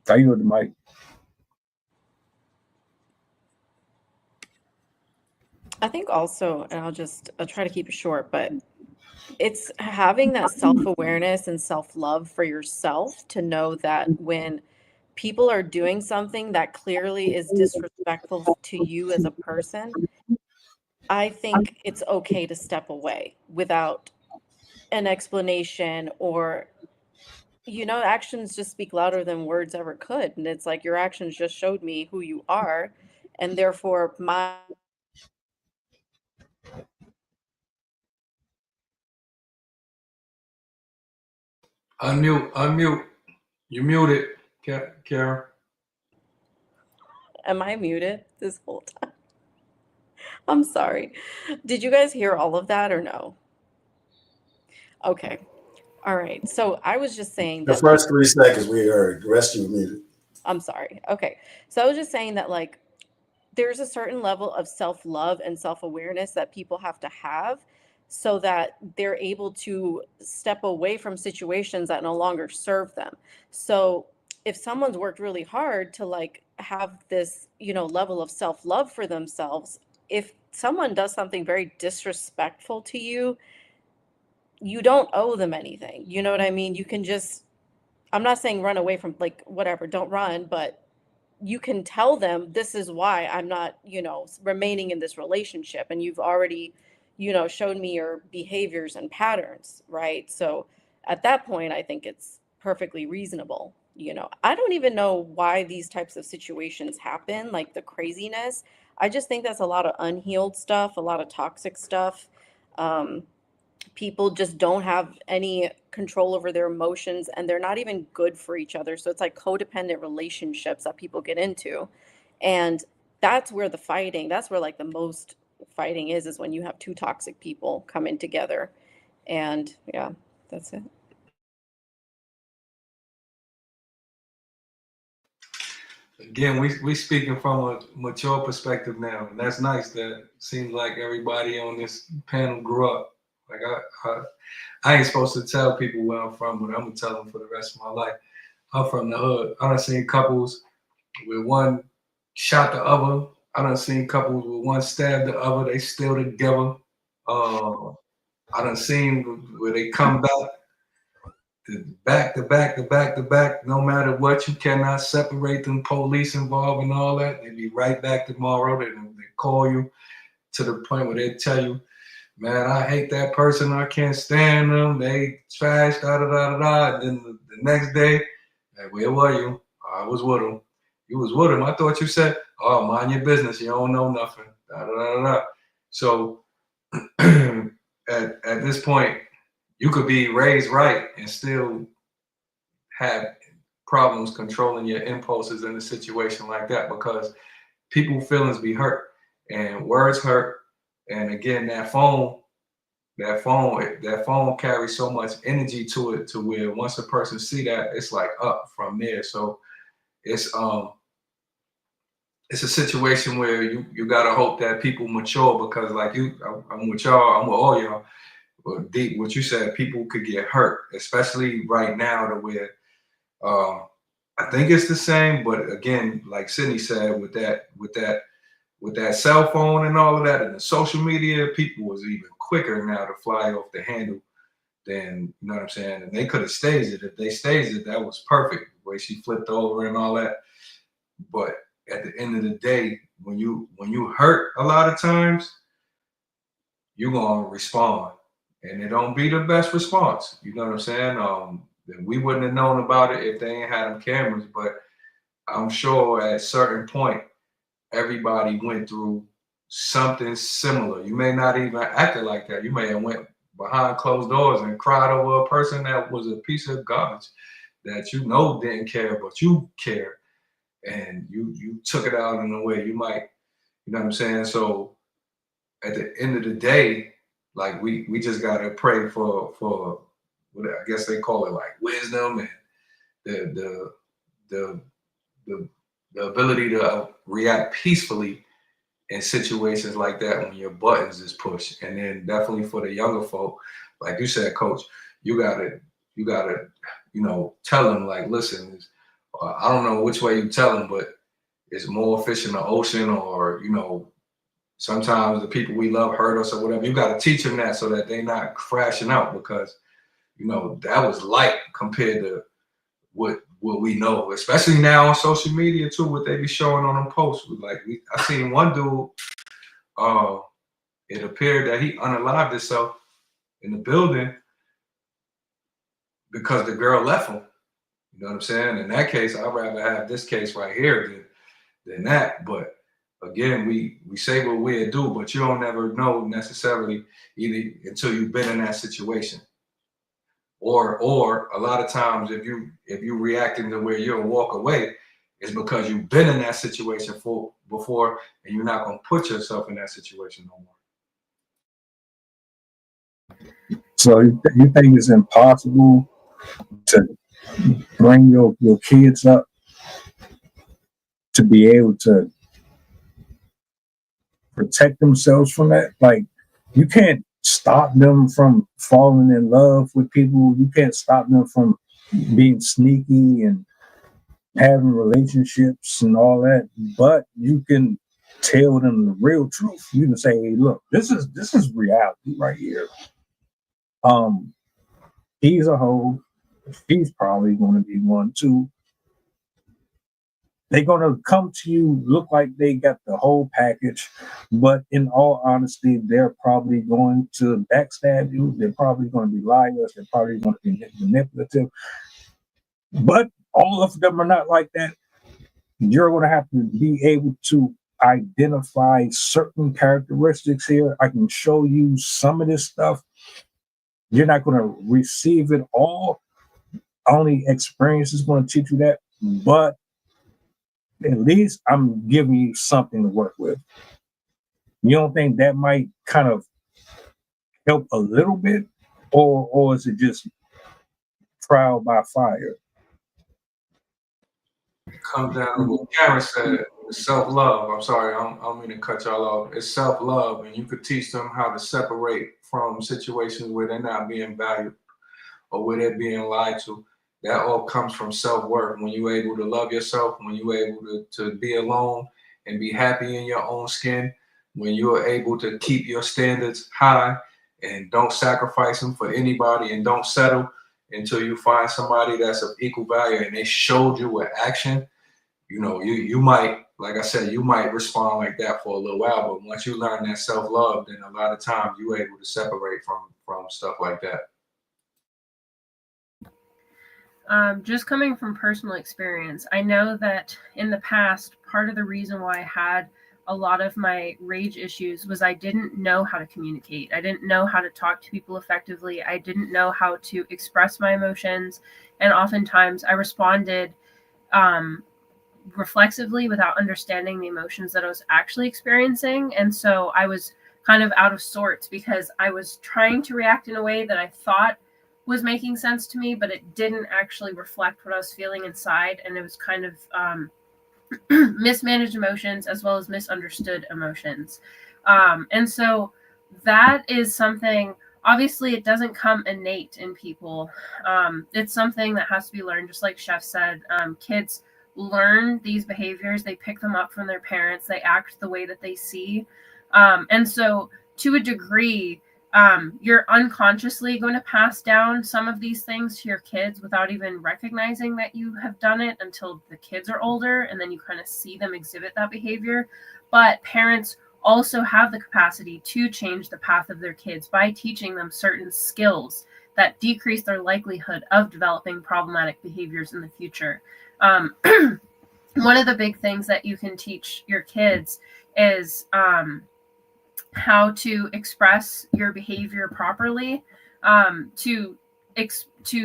I yield the mic. I think also, and I'll try to keep it short, but it's having that self-awareness and self-love for yourself to know that when people are doing something that clearly is disrespectful to you as a person, I think it's okay to step away without an explanation, or actions just speak louder than words ever could. And it's like your actions just showed me who you are, and therefore my Unmute. You muted, Karen. am I muted this whole time? I'm sorry. Did you guys hear all of that or no? Okay. All right. So I was just saying The that first 3 seconds we heard, the rest you muted. I'm sorry. Okay. So I was just saying that there's a certain level of self-love and self-awareness that people have to have so that they're able to step away from situations that no longer serve them. So if someone's worked really hard to have this, level of self-love for themselves, if someone does something very disrespectful to you, you don't owe them anything. You know what I mean? You can just, I'm not saying run away from, like, whatever, don't run, but you can tell them, this is why I'm not, remaining in this relationship. And you've already, showed me your behaviors and patterns, right? So at that point, I think it's perfectly reasonable. I don't even know why these types of situations happen, like the craziness. I just think that's a lot of unhealed stuff, a lot of toxic stuff. People just don't have any control over their emotions, and they're not even good for each other. So it's like codependent relationships that people get into. And that's where that's where like the most fighting is when you have two toxic people coming together. And yeah, that's it. Again, we speaking from a mature perspective now, and that's nice. That seems like everybody on this panel grew up. Like I ain't supposed to tell people where I'm from, but I'm gonna tell them for the rest of my life. I'm from the hood. I done seen couples where one shot the other. I done seen couples where one stabbed the other. They still together. I done seen where they come back to back. No matter what, you cannot separate them. Police involved and all that. They be right back tomorrow. They call you to the point where they tell you, man, I hate that person. I can't stand them. They trash, da da da da da. And then the next day, hey, where were you? I was with them. You was with them. I thought you said, oh, mind your business. You don't know nothing. Da da da da. So at this point, you could be raised right and still have problems controlling your impulses in a situation like that, because people's feelings be hurt and words hurt. And again, that phone carries so much energy to it, to where once a person see that, it's like up from there. So it's a situation where you gotta hope that people mature, because like I'm with y'all, I'm with all y'all. But deep, what you said, people could get hurt, especially right now, to where I think it's the same. But again, like Sydney said, with that cell phone and all of that, and the social media, people was even quicker now to fly off the handle than, you know what I'm saying? And they could have staged it. If they staged it, that was perfect, the way she flipped over and all that. But at the end of the day, when you hurt, a lot of times, you're gonna respond. And it don't be the best response. You know what I'm saying? We wouldn't have known about it if they ain't had them cameras, but I'm sure at a certain point, everybody went through something similar. You may not even acted like that. You may have went behind closed doors and cried over a person that was a piece of garbage that didn't care, but you care. And you took it out in a way you might, you know what I'm saying? So at the end of the day, like we just gotta pray for what I guess they call it, like wisdom and the ability to react peacefully in situations like that when your buttons is pushed. And then definitely for the younger folk, like you said, Coach, you gotta tell them, like, listen, I don't know which way you tell them, but it's more fish in the ocean, or sometimes the people we love hurt us or whatever. You got to teach them that, so that they're not crashing out, because that was light compared to what we know, especially now on social media too, what they be showing on them posts. I seen one dude, it appeared that he unalived himself in the building because the girl left him. You know what I'm saying? In that case, I'd rather have this case right here than that. But again, we say what we do, but you don't never know necessarily either until you've been in that situation. Or a lot of times, if you reacting to where you'll walk away, it's because you've been in that situation before, and you're not gonna put yourself in that situation no more. So you think it's impossible to bring your kids up to be able to protect themselves from that? Like, you can't stop them from falling in love with people. You can't stop them from being sneaky and having relationships and all that, but you can tell them the real truth. You can say, hey, look, this is reality right here. He's a hoe. She's probably going to be one too. They're going to come to you, look like they got the whole package, but in all honesty, they're probably going to backstab you. They're probably going to be liars. They're probably going to be manipulative. But all of them are not like that. You're going to have to be able to identify certain characteristics here. I can show you some of this stuff. You're not going to receive it all. Only experience is going to teach you that. But at least I'm giving you something to work with. You don't think that might kind of help a little bit? Or is it just trial by fire? It comes down to what Karen said, self-love. I'm sorry, I don't mean to cut y'all off. It's self-love, and you could teach them how to separate from situations where they're not being valued or where they're being lied to. That all comes from self-worth. When you're able to love yourself, when you're able to be alone and be happy in your own skin, when you're able to keep your standards high and don't sacrifice them for anybody and don't settle until you find somebody that's of equal value and they showed you with action, you know, you might, like I said, you might respond like that for a little while, but once you learn that self-love, then a lot of times you're able to separate from stuff like that. Just coming from personal experience, I know that in the past, part of the reason why I had a lot of my rage issues was I didn't know how to communicate. I didn't know how to talk to people effectively. I didn't know how to express my emotions. And oftentimes I responded reflexively without understanding the emotions that I was actually experiencing. And so I was kind of out of sorts because I was trying to react in a way that I thought was making sense to me, but it didn't actually reflect what I was feeling inside. And it was kind of mismanaged emotions as well as misunderstood emotions. And so that is something, obviously it doesn't come innate in people. It's something that has to be learned, just like Chef said. Kids learn these behaviors, they pick them up from their parents, they act the way that they see. And so to a degree, you're unconsciously going to pass down some of these things to your kids without even recognizing that you have done it until the kids are older, and then you kind of see them exhibit that behavior. But parents also have the capacity to change the path of their kids by teaching them certain skills that decrease their likelihood of developing problematic behaviors in the future. One of the big things that you can teach your kids is how to express your behavior properly, to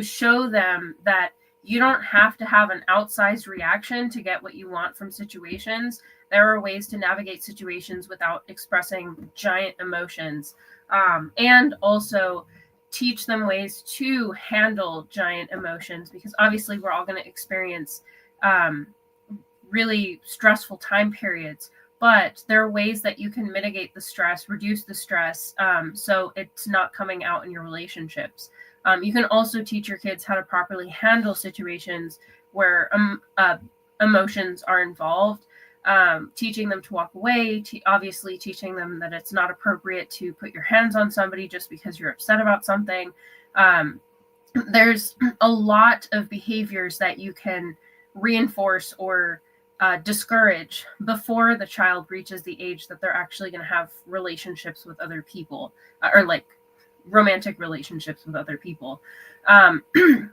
show them that you don't have to have an outsized reaction to get what you want from situations. There are ways to navigate situations without expressing giant emotions, and also teach them ways to handle giant emotions, because obviously we're all going to experience really stressful time periods. But there are ways that you can mitigate the stress, reduce the stress, so it's not coming out in your relationships. You can also teach your kids how to properly handle situations where emotions are involved, teaching them to walk away, obviously teaching them that it's not appropriate to put your hands on somebody just because you're upset about something. There's a lot of behaviors that you can reinforce or discourage before the child reaches the age that they're actually going to have relationships with other people, or like romantic relationships with other people.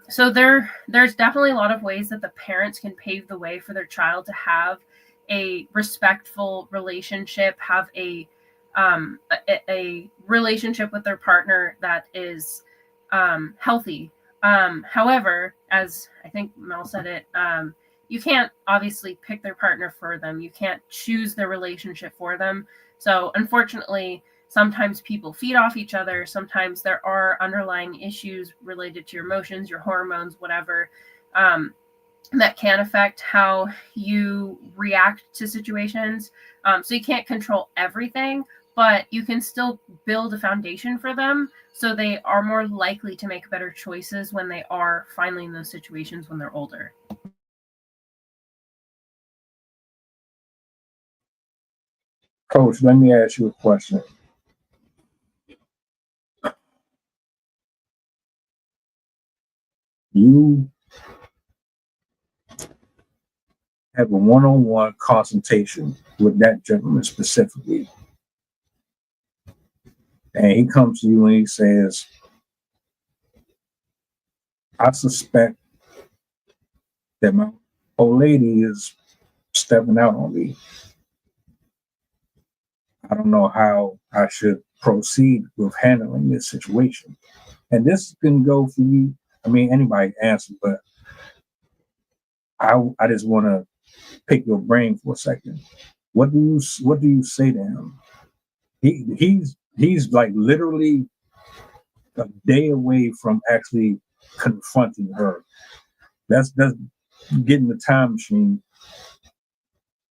So there's definitely a lot of ways that the parents can pave the way for their child to have a respectful relationship, have a relationship with their partner that is healthy. However, as I think Mel said it, you can't obviously pick their partner for them. You can't choose their relationship for them. So unfortunately, sometimes people feed off each other. Sometimes there are underlying issues related to your emotions, your hormones, whatever, that can affect how you react to situations. So you can't control everything, but you can still build a foundation for them so they are more likely to make better choices when they are finally in those situations when they're older. Coach, let me ask you a question. You have a one-on-one consultation with that gentleman specifically, and he comes to you and he says, I suspect that my old lady is stepping out on me. I don't know how I should proceed with handling this situation. And this can go for you. I mean, anybody answer, but I just want to pick your brain for a second. What do you say to him? He's like literally a day away from actually confronting her. That's getting the time machine.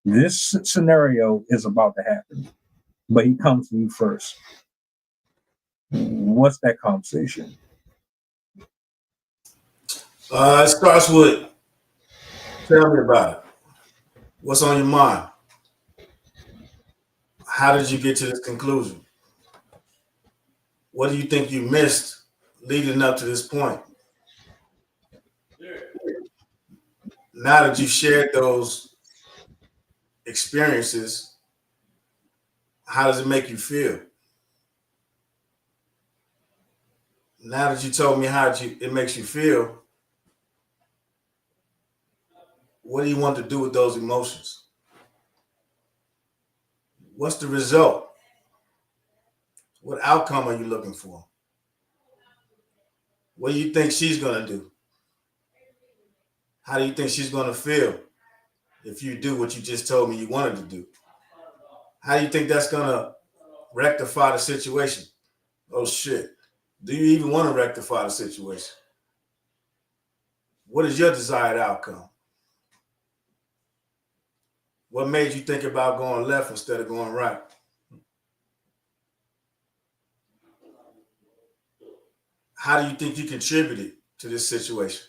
This scenario is about to happen, but he comes to you first. What's that conversation? It starts with, tell me about it. What's on your mind? How did you get to this conclusion? What do you think you missed leading up to this point? Now that you've shared those experiences, how does it make you feel? Now that you told me how it makes you feel, what do you want to do with those emotions? What's the result? What outcome are you looking for? What do you think she's going to do? How do you think she's going to feel if you do what you just told me you wanted to do? How do you think that's going to rectify the situation? Oh, shit. Do you even want to rectify the situation? What is your desired outcome? What made you think about going left instead of going right? How do you think you contributed to this situation?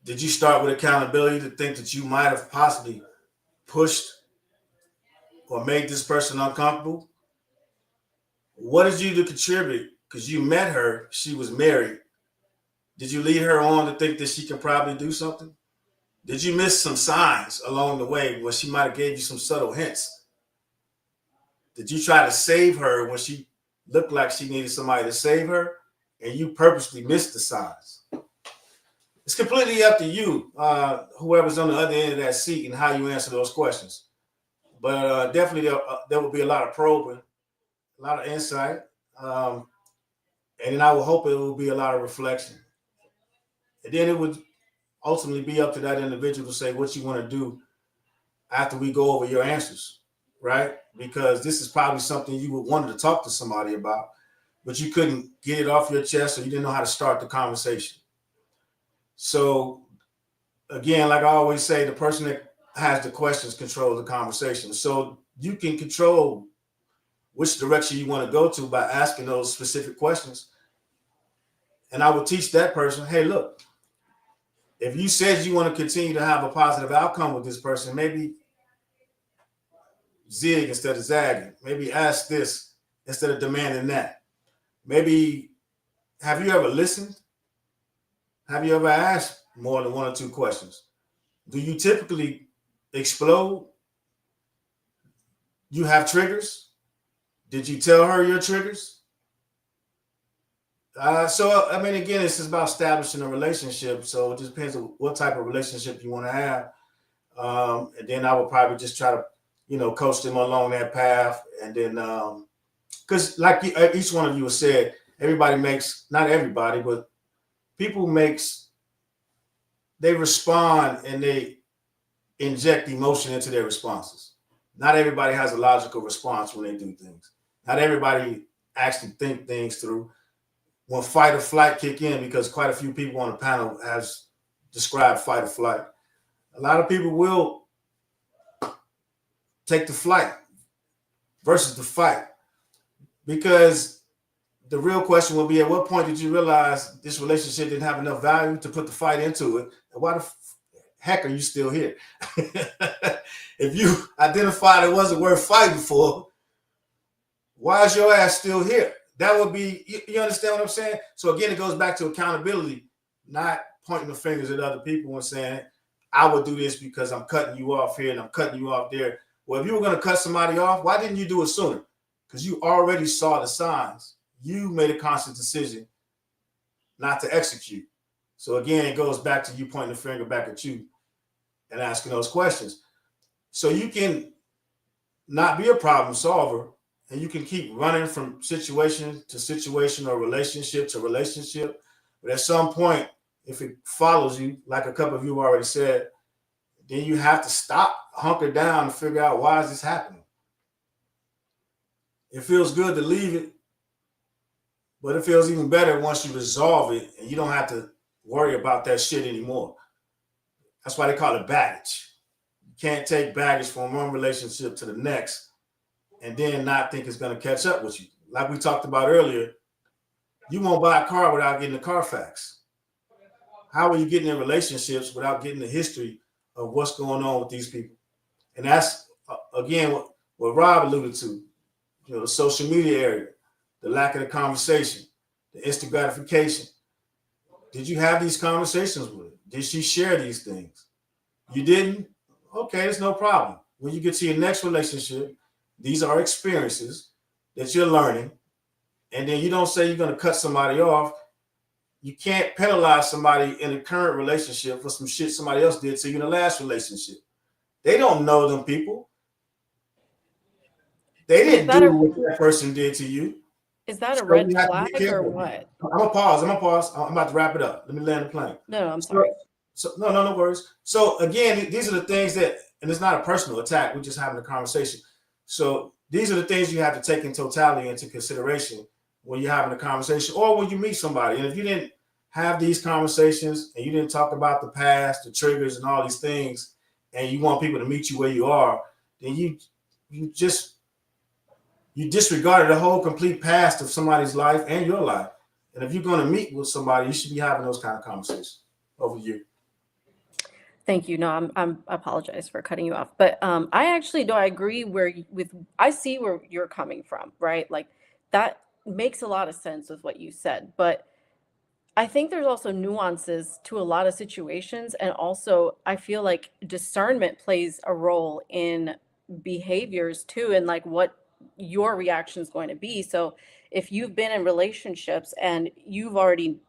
Did you start with accountability to think that you might have possibly pushed or made this person uncomfortable? What did you do to contribute? Because you met her, she was married. Did you lead her on to think that she could probably do something? Did you miss some signs along the way where she might have gave you some subtle hints? Did you try to save her when she looked like she needed somebody to save her and you purposely missed the signs? It's completely up to you, whoever's on the other end of that seat, and how you answer those questions. But definitely there will be a lot of probing, a lot of insight, and then I will hope it will be a lot of reflection. And then it would ultimately be up to that individual to say what you want to do after we go over your answers, right? Because this is probably something you would want to talk to somebody about, but you couldn't get it off your chest or you didn't know how to start the conversation. So again, like I always say, the person that has the questions controls the conversation. So you can control which direction you want to go to by asking those specific questions. And I will teach that person, hey, look, if you said you want to continue to have a positive outcome with this person, maybe zig instead of zagging. Maybe ask this instead of demanding that. Maybe, have you ever listened? Have you ever asked more than one or two questions? Do you typically explode? You have triggers? Did you tell her your triggers? So, I mean, again, this is about establishing a relationship. So it just depends on what type of relationship you want to have. And then I would probably just try to, coach them along that path. And then, because like each one of you has said, everybody makes, not everybody, but people they respond and they inject emotion into their responses. Not everybody has a logical response when they do things. Not everybody actually think things through. When fight or flight kick in, because quite a few people on the panel has described fight or flight, a lot of people will take the flight versus the fight, because the real question will be, at what point did you realize this relationship didn't have enough value to put the fight into it? And heck are you still here? If you identified it wasn't worth fighting for, why is your ass still here? That would be, you understand what I'm saying? So again, it goes back to accountability, not pointing the fingers at other people and saying, I would do this because I'm cutting you off here and I'm cutting you off there. Well, if you were going to cut somebody off, why didn't you do it sooner? Because you already saw the signs. You made a conscious decision not to execute. So again, it goes back to you pointing the finger back at you and asking those questions. So you can not be a problem solver, and you can keep running from situation to situation or relationship to relationship. But at some point, if it follows you, like a couple of you already said, then you have to stop, hunker down, and figure out, why is this happening? It feels good to leave it, but it feels even better once you resolve it and you don't have to worry about that shit anymore. That's why they call it baggage. You can't take baggage from one relationship to the next and then not think it's going to catch up with you. Like we talked about earlier, you won't buy a car without getting the Carfax. How are you getting in relationships without getting the history of what's going on with these people? And that's, again, what Rob alluded to, the social media area, the lack of the conversation, the instant gratification. Did you have these conversations with her? Did she share these things? You didn't? Okay, there's no problem. When you get to your next relationship, these are experiences that you're learning. And then you don't say you're going to cut somebody off. You can't penalize somebody in a current relationship for some shit somebody else did to you in the last relationship. They don't know them people. They didn't do what that person did to you. Is that a red flag or what? I'm gonna pause. I'm about to wrap it up. Let me land the plane. No, I'm sorry. So no worries. So again, these are the things that, and it's not a personal attack. We're just having a conversation. So these are the things you have to take in totality into consideration when you're having a conversation or when you meet somebody. And if you didn't have these conversations and you didn't talk about the past, the triggers and all these things, and you want people to meet you where you are, then you disregarded the whole complete past of somebody's life and your life. And if you're going to meet with somebody, you should be having those kind of conversations over you. Thank you. No, I apologize for cutting you off, but I actually I agree I see where you're coming from, right? Like that makes a lot of sense with what you said, but I think there's also nuances to a lot of situations, and also I feel like discernment plays a role in behaviors too, and like what your reaction is going to be. So if you've been in relationships and you've already,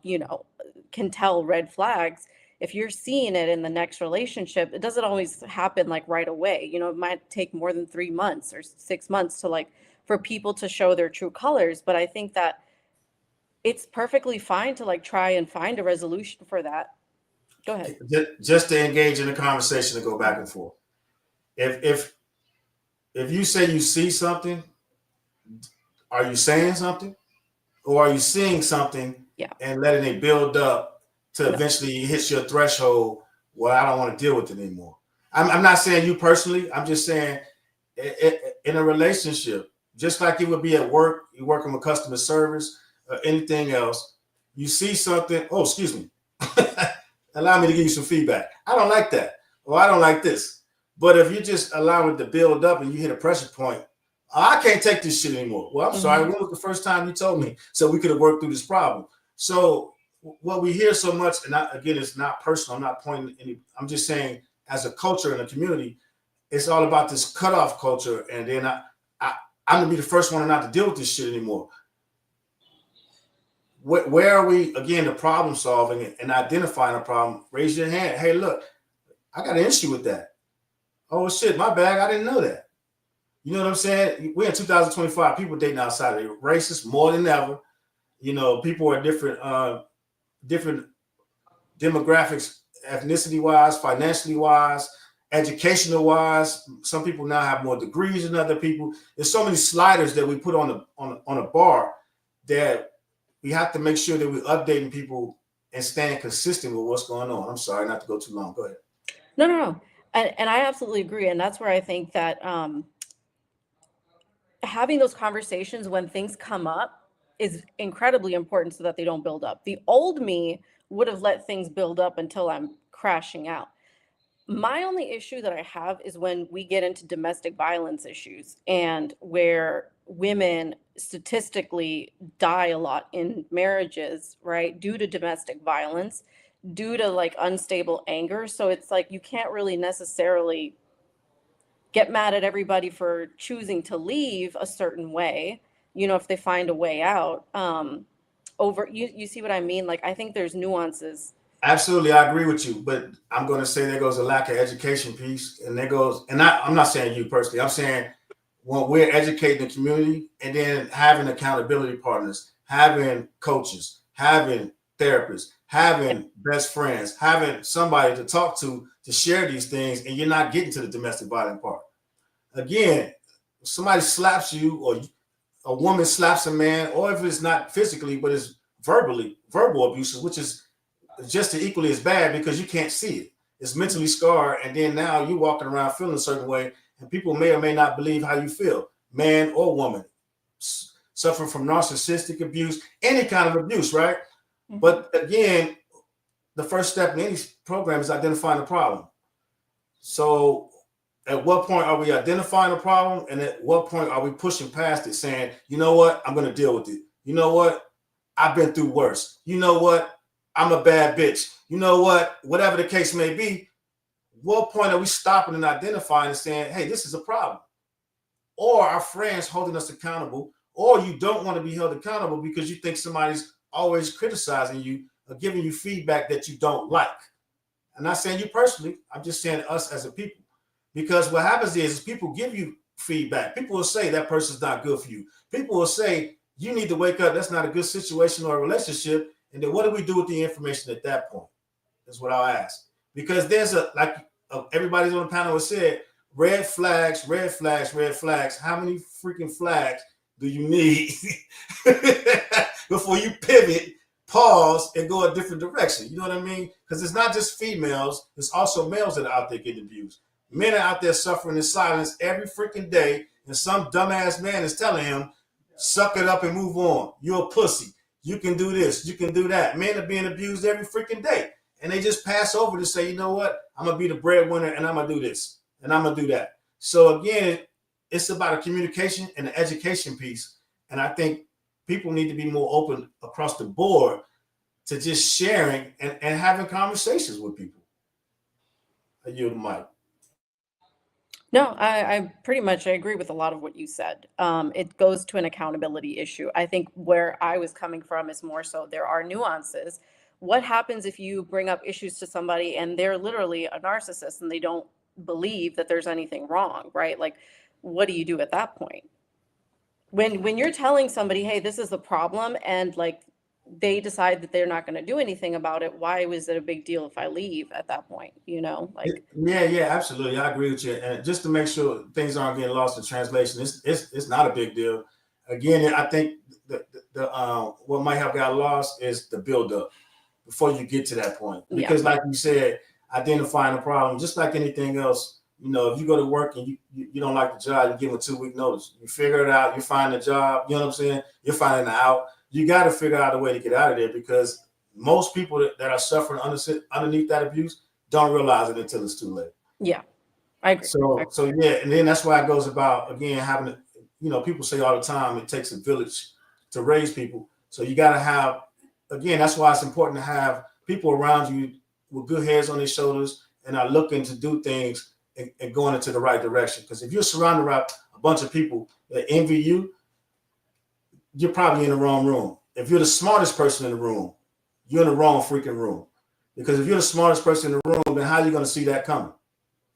can tell red flags, if you're seeing it in the next relationship, it doesn't always happen like right away. It might take more than 3 months or 6 months to for people to show their true colors. But I think that it's perfectly fine to try and find a resolution for that. Go ahead. Just to engage in a conversation to go back and forth. If you say you see something, are you saying something? Or are you seeing something and letting it build up to eventually hit your threshold where I don't want to deal with it anymore? I'm not saying you personally. I'm just saying in a relationship, just like it would be at work, you're working with customer service or anything else, you see something, oh, excuse me, allow me to give you some feedback. I don't like that. Or I don't like this. But if you just allow it to build up and you hit a pressure point, I can't take this shit anymore. Well, I'm sorry. When was the first time you told me so we could have worked through this problem? So what we hear so much, and again, it's not personal. I'm not pointing any. I'm just saying, as a culture and a community, it's all about this cutoff culture. And then I'm gonna be the first one not to deal with this shit anymore. Where are we, again, the problem solving and identifying a problem? Raise your hand. Hey, look, I got an issue with that. Oh shit, my bad. I didn't know that. You know what I'm saying? We're in 2025. People dating outside of racist more than ever. People are different demographics, ethnicity wise, financially wise, educational wise. Some people now have more degrees than other people. There's so many sliders that we put on a bar that we have to make sure that we're updating people and staying consistent with what's going on. I'm sorry, not to go too long. Go ahead. No. And I absolutely agree. And that's where I think that having those conversations when things come up is incredibly important so that they don't build up. The old me would have let things build up until I'm crashing out. My only issue that I have is when we get into domestic violence issues and where women statistically die a lot in marriages, right? Due to domestic violence, due to like unstable anger. So it's like you can't really necessarily get mad at everybody for choosing to leave a certain way, if they find a way out. Over you see what I mean? Like I think there's nuances. Absolutely, I agree with you, but I'm going to say there goes a lack of education piece, and there goes, and I'm not saying you personally. I'm saying when we're educating the community, and then having accountability partners, having coaches, having therapists, having best friends, having somebody to talk to share these things, and you're not getting to the domestic violence part. Again, if somebody slaps you, or a woman slaps a man, or if it's not physically, but it's verbal abuse, which is just as equally as bad because you can't see it. It's mentally scarred, and then now you walking around feeling a certain way, and people may or may not believe how you feel, man or woman, suffering from narcissistic abuse, any kind of abuse, right? Mm-hmm. But again, the first step in any program is identifying the problem. So at what point are we identifying the problem, and at what point are we pushing past it, saying, you know what, I'm going to deal with it. You know what, I've been through worse. You know what, I'm a bad bitch. You know what? Whatever the case may be, what point are we stopping and identifying and saying, hey, this is a problem? Or our friends holding us accountable, or you don't want to be held accountable because you think somebody's always criticizing you or giving you feedback that you don't like. I'm not saying you personally. I'm just saying us as a people. Because what happens is people give you feedback. People will say that person's not good for you. People will say, you need to wake up. That's not a good situation or a relationship. And then what do we do with the information at that point? Is what I'll ask. Because there's everybody's on the panel has said, red flags, red flags, red flags. How many freaking flags do you need before you pivot, pause, and go a different direction? You know what I mean? Because it's not just females. It's also males that are out there getting abused. Men are out there suffering in silence every freaking day. And some dumbass man is telling him, suck it up and move on. You're a pussy. You can do this. You can do that. Men are being abused every freaking day. And they just pass over to say, you know what? I'm going to be the breadwinner and I'm going to do this. And I'm going to do that. So again, it's about a communication and an education piece. And I think people need to be more open across the board to just sharing and having conversations with people. I yield the mic. No, I pretty much agree with a lot of what you said. It goes to an accountability issue. I think where I was coming from is more so there are nuances. What happens if you bring up issues to somebody and they're literally a narcissist and they don't believe that there's anything wrong, right? Like, what do you do at that point? When you're telling somebody, hey, this is the problem, and like they decide that they're not going to do anything about it, why was it a big deal if I leave at that point? Like yeah, absolutely, I agree with you. And just to make sure things aren't getting lost in translation, it's not a big deal. Again, I think the what might have got lost is the buildup before you get to that point. Because like you said, identifying a problem, just like anything else, if you go to work and you don't like the job, you give them a 2-week notice. You figure it out, you find a job, you know what I'm saying? You're finding it out. You got to figure out a way to get out of there, because most people that are suffering underneath that abuse don't realize it until it's too late. Yeah, I agree. So yeah, and then that's why it goes about, again, having people say all the time, it takes a village to raise people. So you got to have, again, that's why it's important to have people around you with good heads on their shoulders and are looking to do things and going into the right direction. Because if you're surrounded by a bunch of people that envy you, you're probably in the wrong room. If you're the smartest person in the room, you're in the wrong freaking room. Because if you're the smartest person in the room, then how are you going to see that coming?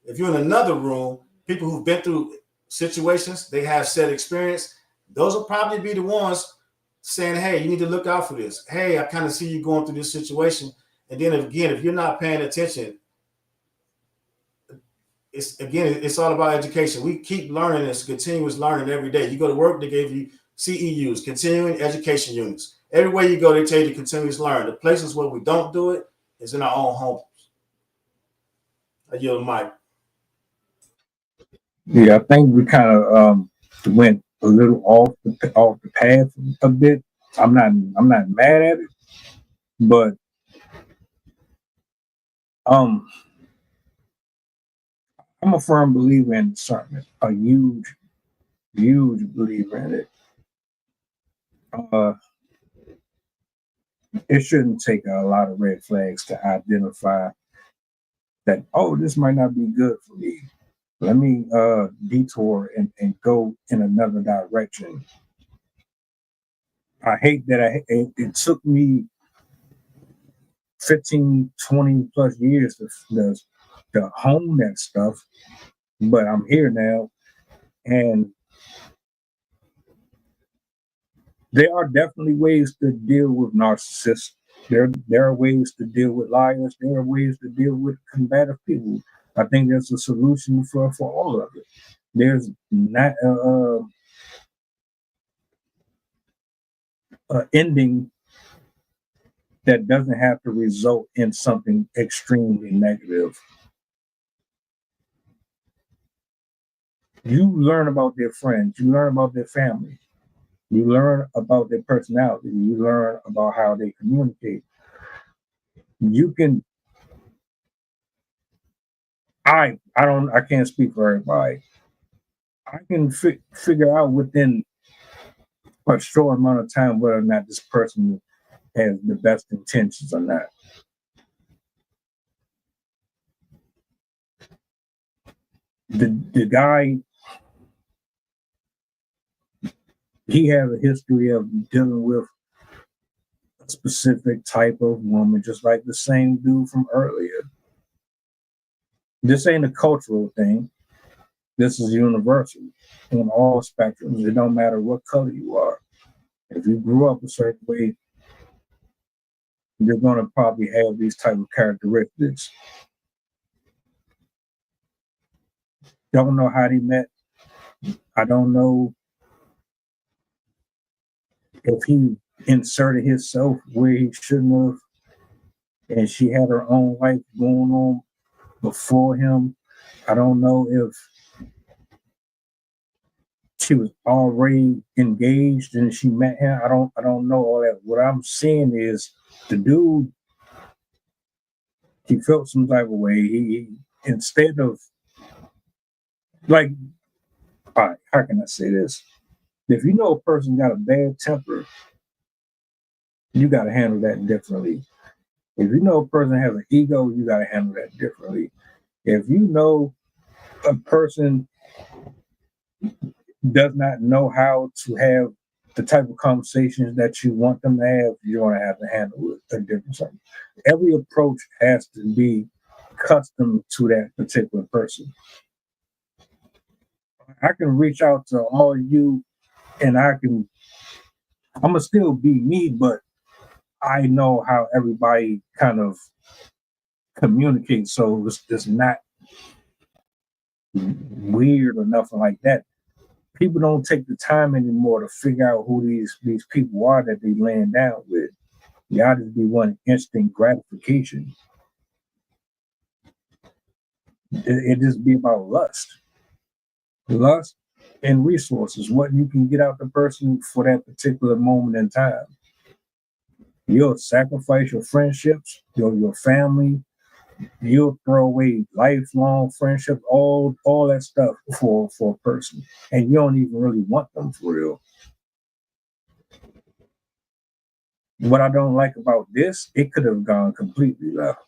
If you're in another room, people who've been through situations, they have said experience, those will probably be the ones saying, hey, you need to look out for this. Hey, I kind of see you going through this situation. And then again, if you're not paying attention, it's all about education. We keep learning. It's continuous learning every day. You go to work, they gave you CEUs, continuing education units. Everywhere you go, they tell you to continuously learn. The places where we don't do it is in our own homes. I yield the mic. Yeah, I think we kind of went a little off the path a bit. I'm not mad at it, but I'm a firm believer in discernment, a huge believer in it. It shouldn't take a lot of red flags to identify that, oh, this might not be good for me. Let me detour and go in another direction. I hate that it took me 15, 20 plus years to hone that stuff, but I'm here now. And there are definitely ways to deal with narcissists. There are ways to deal with liars. There are ways to deal with combative people. I think there's a solution for all of it. There's not an ending that doesn't have to result in something extremely negative. You learn about their friends. You learn about their family. You learn about their personality. You learn about how they communicate. You can. I can't speak for everybody. I can figure out within a short amount of time whether or not this person has the best intentions or not. The guy, he has a history of dealing with a specific type of woman, just like the same dude from earlier. This ain't a cultural thing. This is universal on all spectrums. It don't matter what color you are. If you grew up a certain way, you're going to probably have these type of characteristics. Don't know how they met. I don't know if he inserted himself where he shouldn't have, and she had her own life going on before him. I don't know if she was already engaged and she met him. I don't know all that. What I'm seeing is the dude, he felt some type of way. He instead of like, all right, how can I say this? If you know a person got a bad temper, you got to handle that differently. If you know a person has an ego, you got to handle that differently. If you know a person does not know how to have the type of conversations that you want them to have, you're going to have to handle it a different way. Every approach has to be custom to that particular person. I can reach out to all you and I'm going to still be me, but I know how everybody kind of communicates. So it's not weird or nothing like that. People don't take the time anymore to figure out who these people are that they laying down with. Y'all just be wanting instant gratification. It just be about lust and resources, what you can get out the person for that particular moment in time. You'll sacrifice your friendships, your family. You'll throw away lifelong friendships, all that stuff for a person, and you don't even really want them for real. What I don't like about this, it could have gone completely left.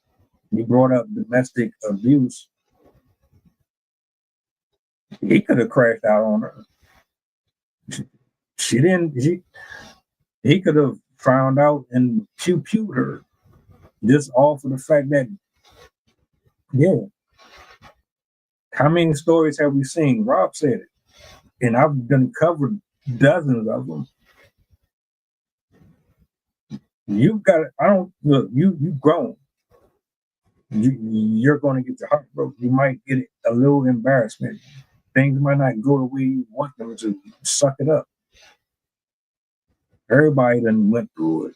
You brought up domestic abuse. He could have crashed out on her. She didn't. He could have found out and pew-pewed her. Just all for the fact that, yeah. How many stories have we seen? Rob said it, and I've done covered dozens of them. You've got. I don't look. You've grown. You're going to get your heart broken. You might get a little embarrassment. Things might not go the way you want them to. Suck it up. Everybody done went through it.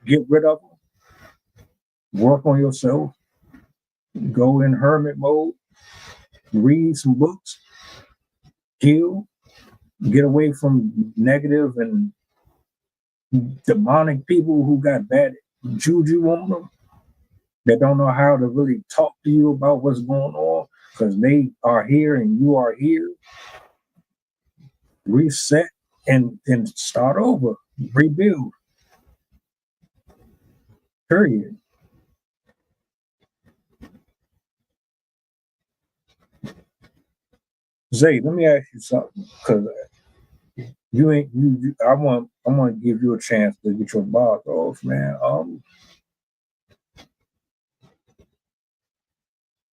Get rid of them. Work on yourself. Go in hermit mode. Read some books. Heal. Get away from negative and demonic people who got bad juju on them. that don't know how to really talk to you about what's going on because they are here and you are here. Reset and start over, rebuild. Period. Zay, let me ask you something, because you ain't you. I want to give you a chance to get your bars off, man.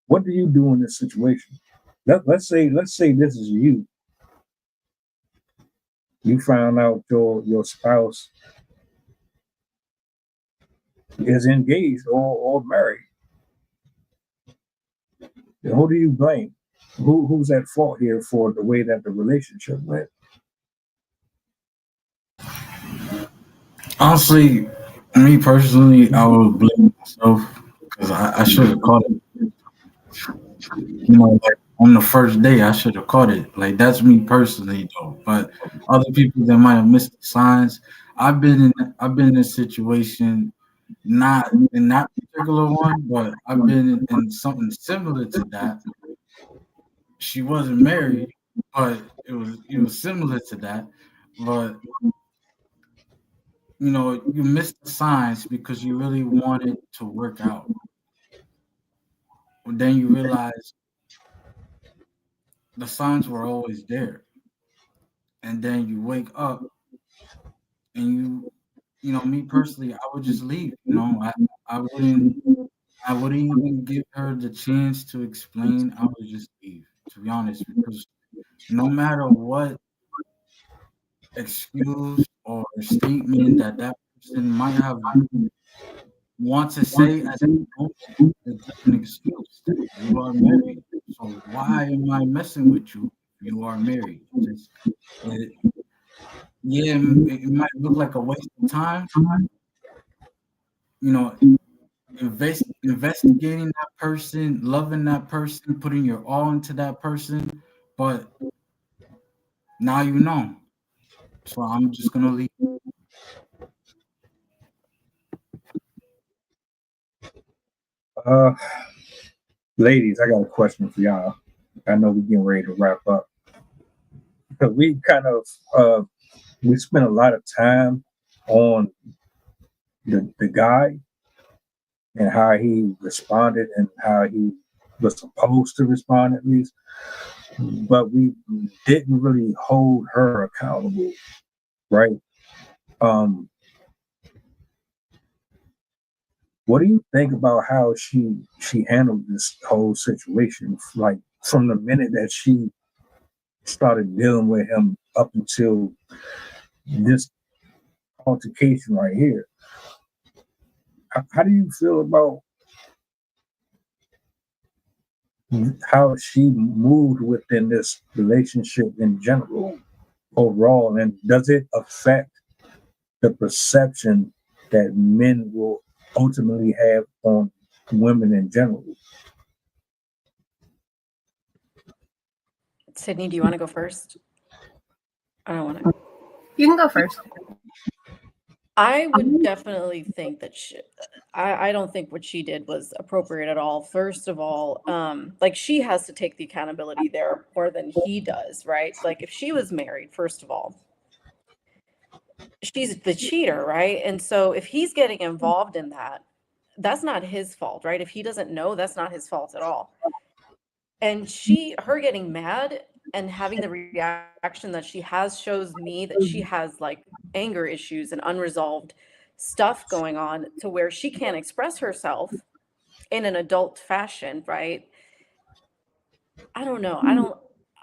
What do you do in this situation? Let's say this is you. You found out your spouse is engaged or married. Who do you blame? Who's at fault here for the way that the relationship went? Honestly, me personally, I would blame myself because I should have caught it. You know, like on the first day, I should have caught it. Like that's me personally, though. But other people that might have missed the signs. I've been in a situation, not in that particular one, but I've been in something similar to that. She wasn't married, but it was similar to that. But you know, you missed the signs because you really wanted to work out. But then you realize the signs were always there. And then you wake up and you know, me personally, I would just leave. You know, I wouldn't even give her the chance to explain. I would just leave, to be honest, because no matter what excuse or statement that person might have want to say at the moment, it's just an excuse. You are married. So why am I messing with you? You are married. Yeah, it might look like a waste of time. You know, investigating that person, loving that person, putting your all into that person, but now you know. So I'm just gonna leave. Ladies, I got a question for y'all. I know we're getting ready to wrap up because we kind of we spent a lot of time on the guy and how he responded and how he was supposed to respond at least, but we didn't really hold her accountable, right? What do you think about how she handled this whole situation, like from the minute that she started dealing with him up until this altercation right here? How do you feel about how she moved within this relationship in general, overall, and does it affect the perception that men will ultimately have on women in general? Sydney, do you want to go first? I don't want to. You can go first. I would definitely think that I don't think what she did was appropriate at all. First of all, like she has to take the accountability there more than he does, right? Like if she was married, first of all, she's the cheater, right? And so if he's getting involved in that, that's not his fault, right? If he doesn't know, that's not his fault at all. And her getting mad and having the reaction that she has shows me that she has like anger issues and unresolved stuff going on to where she can't express herself in an adult fashion, right? I don't know.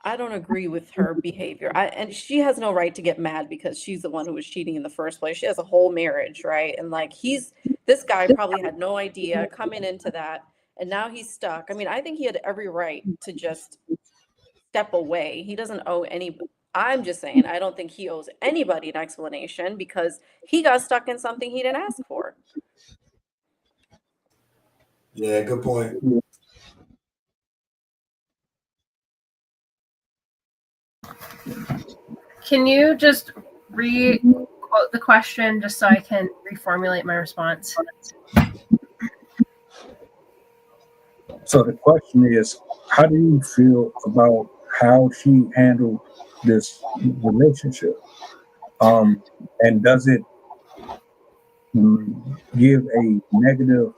I don't agree with her behavior. And she has no right to get mad because she's the one who was cheating in the first place. She has a whole marriage, right? And like this guy probably had no idea coming into that, and now he's stuck. I mean, I think he had every right to just step away. He doesn't owe any. I'm just saying, I don't think he owes anybody an explanation because he got stuck in something he didn't ask for. Yeah, good point. Can you just re-quote the question just so I can reformulate my response? So the question is, how do you feel about how she handled this relationship? And does it give a negative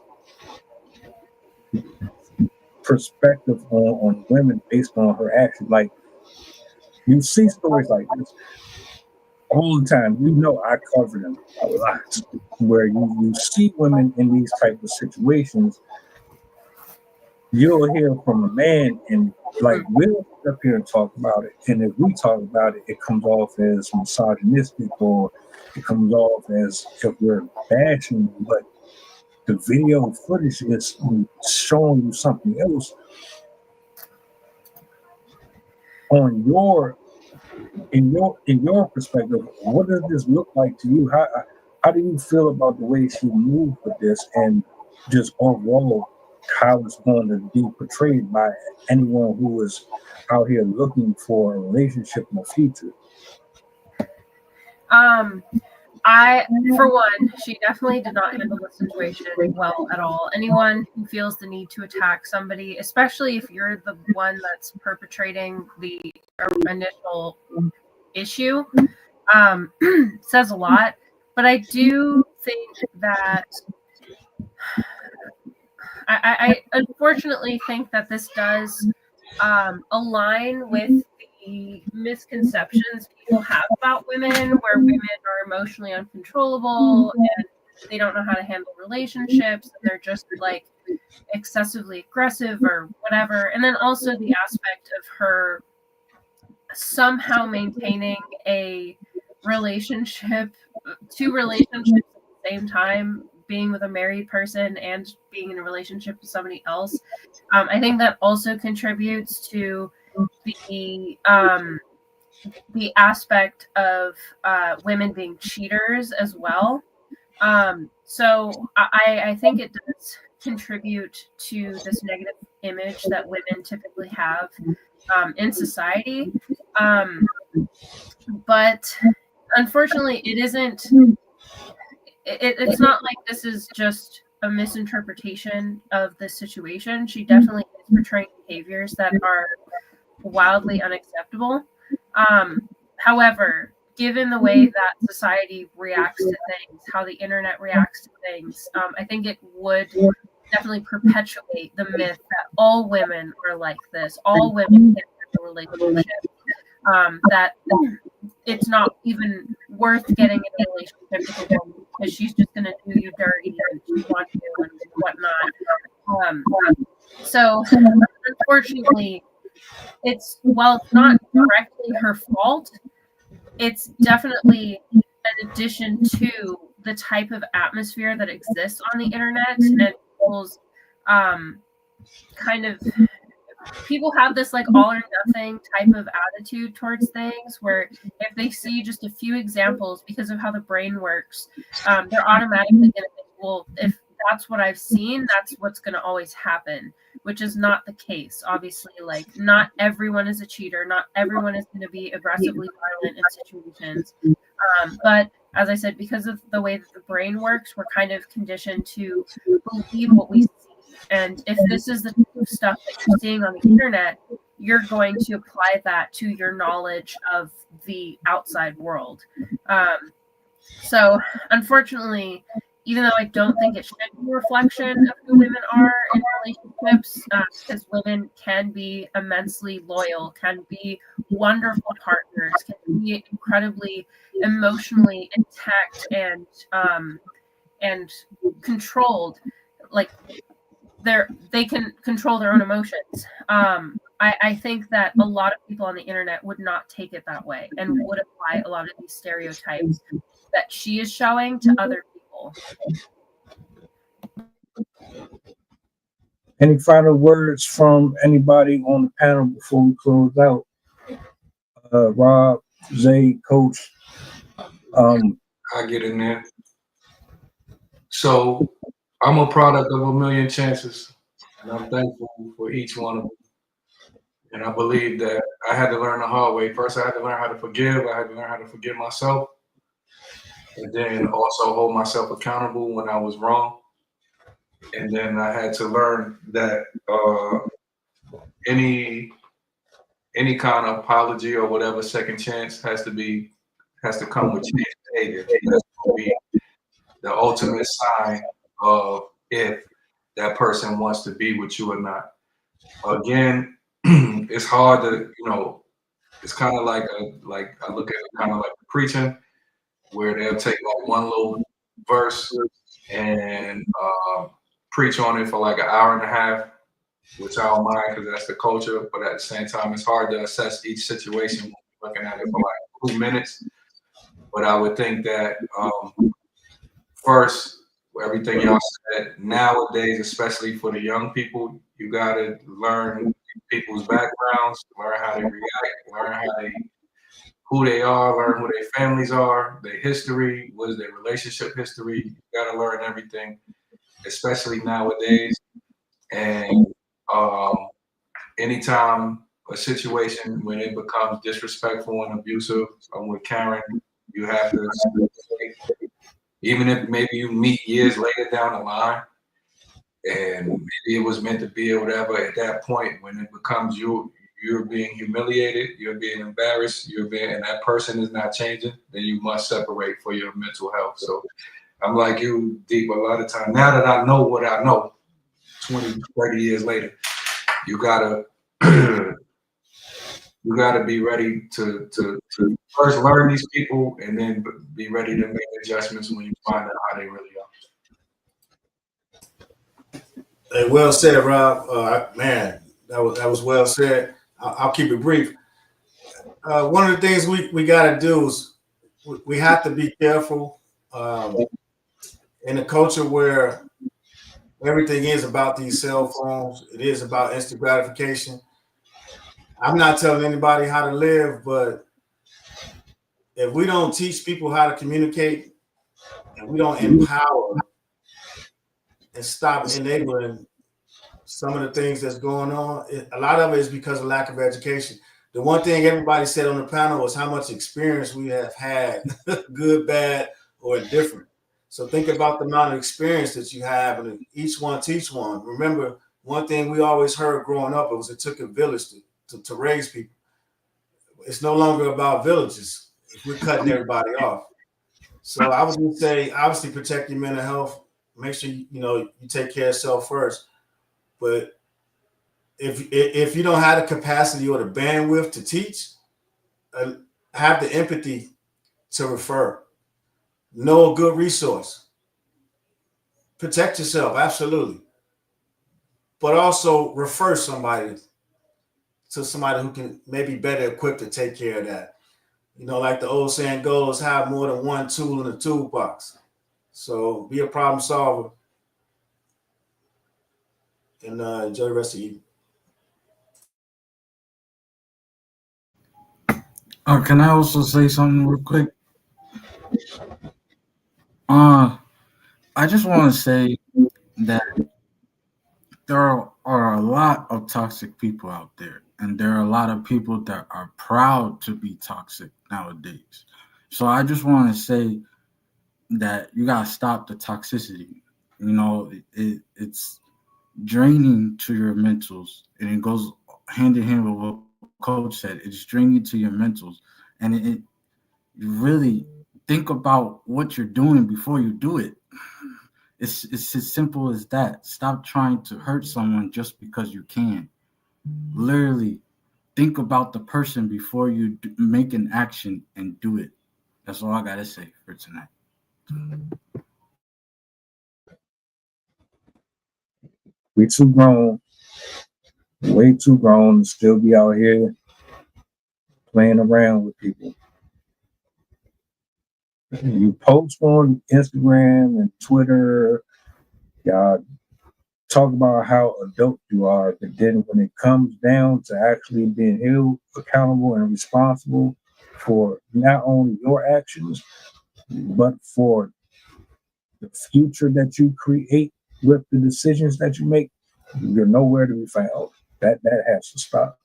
perspective on women based on her actions? Like, you see stories like this all the time. You know, I cover them a lot, where you see women in these type of situations. You'll hear from a man, and like, we'll sit up here and talk about it, and if we talk about it, it comes off as misogynistic, or it comes off as if we're bashing them. But the video footage is showing you something else. On your in your perspective, what does this look like to you? How do you feel about the way she moved with this, and just overall how it's going to be portrayed by anyone who is out here looking for a relationship in the future? For one, she definitely did not handle the situation well at all. Anyone who feels the need to attack somebody, especially if you're the one that's perpetrating the initial issue, says a lot. But I do think that I unfortunately think that this does align with the misconceptions people have about women, where women are emotionally uncontrollable and they don't know how to handle relationships, and they're just like excessively aggressive or whatever. And then also the aspect of her somehow maintaining a relationship, two relationships at the same time, being with a married person and being in a relationship with somebody else. I think that also contributes to the aspect of women being cheaters as well. So I think it does contribute to this negative image that women typically have in society. But unfortunately, it isn't. It's not like this is just a misinterpretation of the situation. She definitely is portraying behaviors that are wildly unacceptable. However, given the way that society reacts to things, how the internet reacts to things, I think it would definitely perpetuate the myth that all women are like this, all women can't have a relationship, that it's not even worth getting in a relationship with a woman because she's just going to do you dirty and she wants you and whatnot. So unfortunately, it's not directly her fault. It's definitely an addition to the type of atmosphere that exists on the internet, and people's kind of people have this like all or nothing type of attitude towards things, where if they see just a few examples, because of how the brain works, they're automatically going to think, well, if that's what I've seen, that's what's going to always happen, which is not the case. Obviously, like, not everyone is a cheater, not everyone is going to be aggressively violent in situations, but as I said, because of the way that the brain works, we're kind of conditioned to believe what we see. And if this is the type of stuff that you're seeing on the internet, you're going to apply that to your knowledge of the outside world. So unfortunately, even though I don't think it should be a reflection of who women are in relationships, because women can be immensely loyal, can be wonderful partners, can be incredibly emotionally intact and controlled. Like, they can control their own emotions. I think that a lot of people on the internet would not take it that way and would apply a lot of these stereotypes that she is showing to other people. Any final words from anybody on the panel before we close out? Rob, Zay, Coach. I get in there. So I'm a product of a million chances, and I'm thankful for each one of them. And I believe that I had to learn the hard way. First, I had to learn how to forgive. I had to learn how to forgive myself, and then also hold myself accountable when I was wrong. And then I had to learn that any kind of apology or whatever second chance has to come with change behavior. That's going to be the ultimate sign of if that person wants to be with you or not. Again, it's hard to, it's kind of like I look at it kind of like preaching, where they'll take like one little verse and preach on it for like an hour and a half, which I don't mind because that's the culture. But at the same time, it's hard to assess each situation when we're looking at it for like 2 minutes. But I would think that first, everything y'all said, nowadays, especially for the young people, you got to learn people's backgrounds, learn how they react, learn who they are, learn who their families are, their history, what is their relationship history. You got to learn everything, especially nowadays. And anytime a situation when it becomes disrespectful and abusive, with Karen, you have to, even if maybe you meet years later down the line, and maybe it was meant to be or whatever, at that point when it becomes you're being humiliated, you're being embarrassed, and that person is not changing, then you must separate for your mental health. So I'm like you, Deep, a lot of time. Now that I know what I know, 20, 30 years later, you gotta be ready to first learn these people and then be ready to make adjustments when you find out how they really are. Hey, well said, Rob. Man, that was well said. I'll keep it brief. One of the things we got to do is we have to be careful in a culture where everything is about these cell phones. It is about instant gratification. I'm not telling anybody how to live, but if we don't teach people how to communicate and we don't empower and stop enabling some of the things that's going on, a lot of it is because of lack of education. The one thing everybody said on the panel was how much experience we have had, good, bad, or indifferent. So think about the amount of experience that you have, and each one teach one. Remember, one thing we always heard growing up, it took a village to raise people. It's no longer about villages if we're cutting everybody off. So I would just say, obviously, protect your mental health. Make sure you take care of yourself first. But if you don't have the capacity or the bandwidth to teach, have the empathy to refer. Know a good resource. Protect yourself, absolutely. But also refer somebody to somebody who can maybe better equipped to take care of that. Like the old saying goes, have more than one tool in the toolbox. So be a problem solver. And enjoy the rest of you. Can I also say something real quick? I just want to say that there are a lot of toxic people out there, and there are a lot of people that are proud to be toxic nowadays. So I just want to say that you gotta stop the toxicity. It's draining to your mentals, and it goes hand in hand with what Coach said. It's draining to your mentals, and it you really think about what you're doing before you do it. It's as simple as that. Stop trying to hurt someone just because you can. Literally, think about the person before you make an action and do it. That's all I gotta say for tonight. We too grown, way too grown to still be out here playing around with people. You post on Instagram and Twitter, y'all talk about how adult you are, but then when it comes down to actually being held accountable and responsible for not only your actions, but for the future that you create with the decisions that you make, you're nowhere to be found. That has to stop.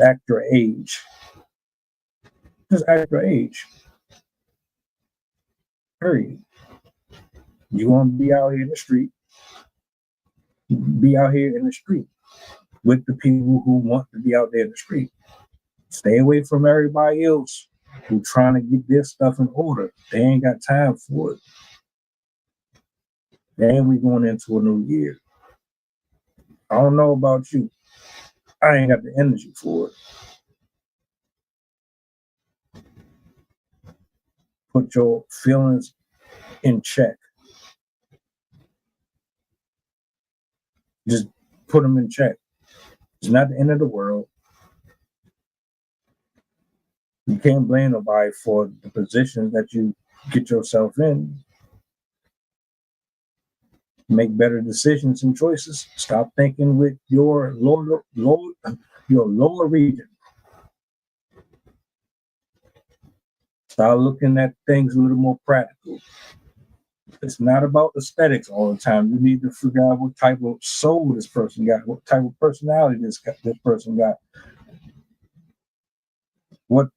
Act your age. Just act your age. Period. You want to be out here in the street, be out here in the street with the people who want to be out there in the street. Stay away from everybody else who trying to get their stuff in order. They ain't got time for it. And we going into a new year. I don't know about you. I ain't got the energy for it. Put your feelings in check. Just put them in check. It's not the end of the world. You can't blame nobody for the position that you get yourself in. Make better decisions and choices. Stop thinking with your lower region. Start looking at things a little more practical. It's not about aesthetics all the time. You need to figure out what type of soul this person got, what type of personality this person got. What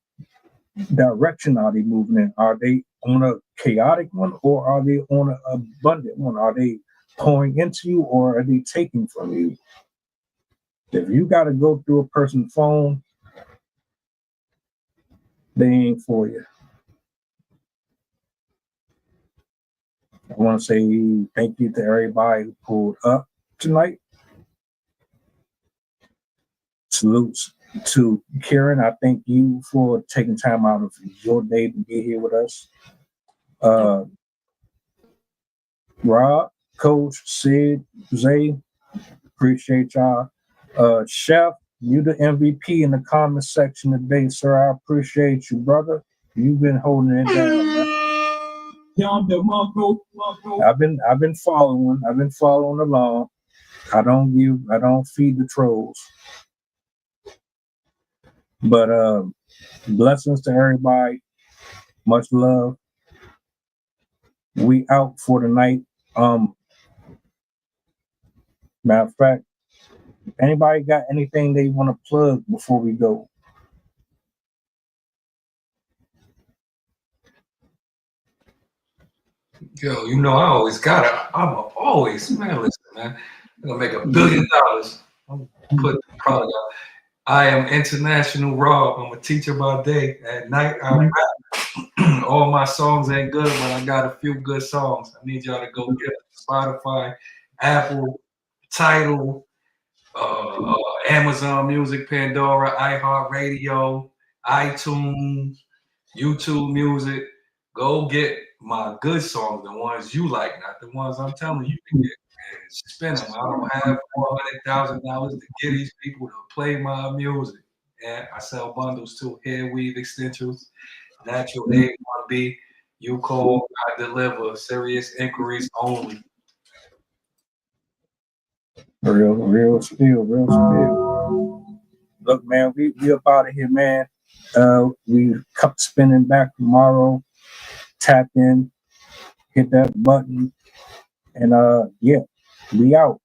direction are they moving in? Are they on a chaotic one, or are they on an abundant one? Are they pouring into you, or are they taking from you? If you got to go through a person's phone, they ain't for you. I want to say thank you to everybody who pulled up tonight. Salutes to Karen. I thank you for taking time out of your day to be here with us. Rob, Coach, Sid, Zay, appreciate y'all. Chef, you the MVP in the comment section today, sir. I appreciate you, brother. You've been holding it down, man. I've been following along. I don't feed the trolls. But blessings to everybody. Much love. We out for the night. Matter of fact, anybody got anything they want to plug before we go? Yo, you know I always got it. I'm always, man, listen, man. I'm gonna make $1 billion. I'm put the product out. I am International Rob. I'm a teacher by day. At night, I rap. All my songs ain't good, but I got a few good songs. I need y'all to go get Spotify, Apple, Tidal, Amazon Music, Pandora, iHeartRadio, iTunes, YouTube Music. Go get my good songs, the ones you like, not the ones I'm telling you to get. And spend them. I don't have $400,000 to get these people to play my music. And I sell bundles too, hair weave extensions, natural A1B. You call, I deliver. Serious inquiries only. Real spill. Look, man, we up out of here, man. We come spinning back tomorrow. Tap in, hit that button, and yeah, we out.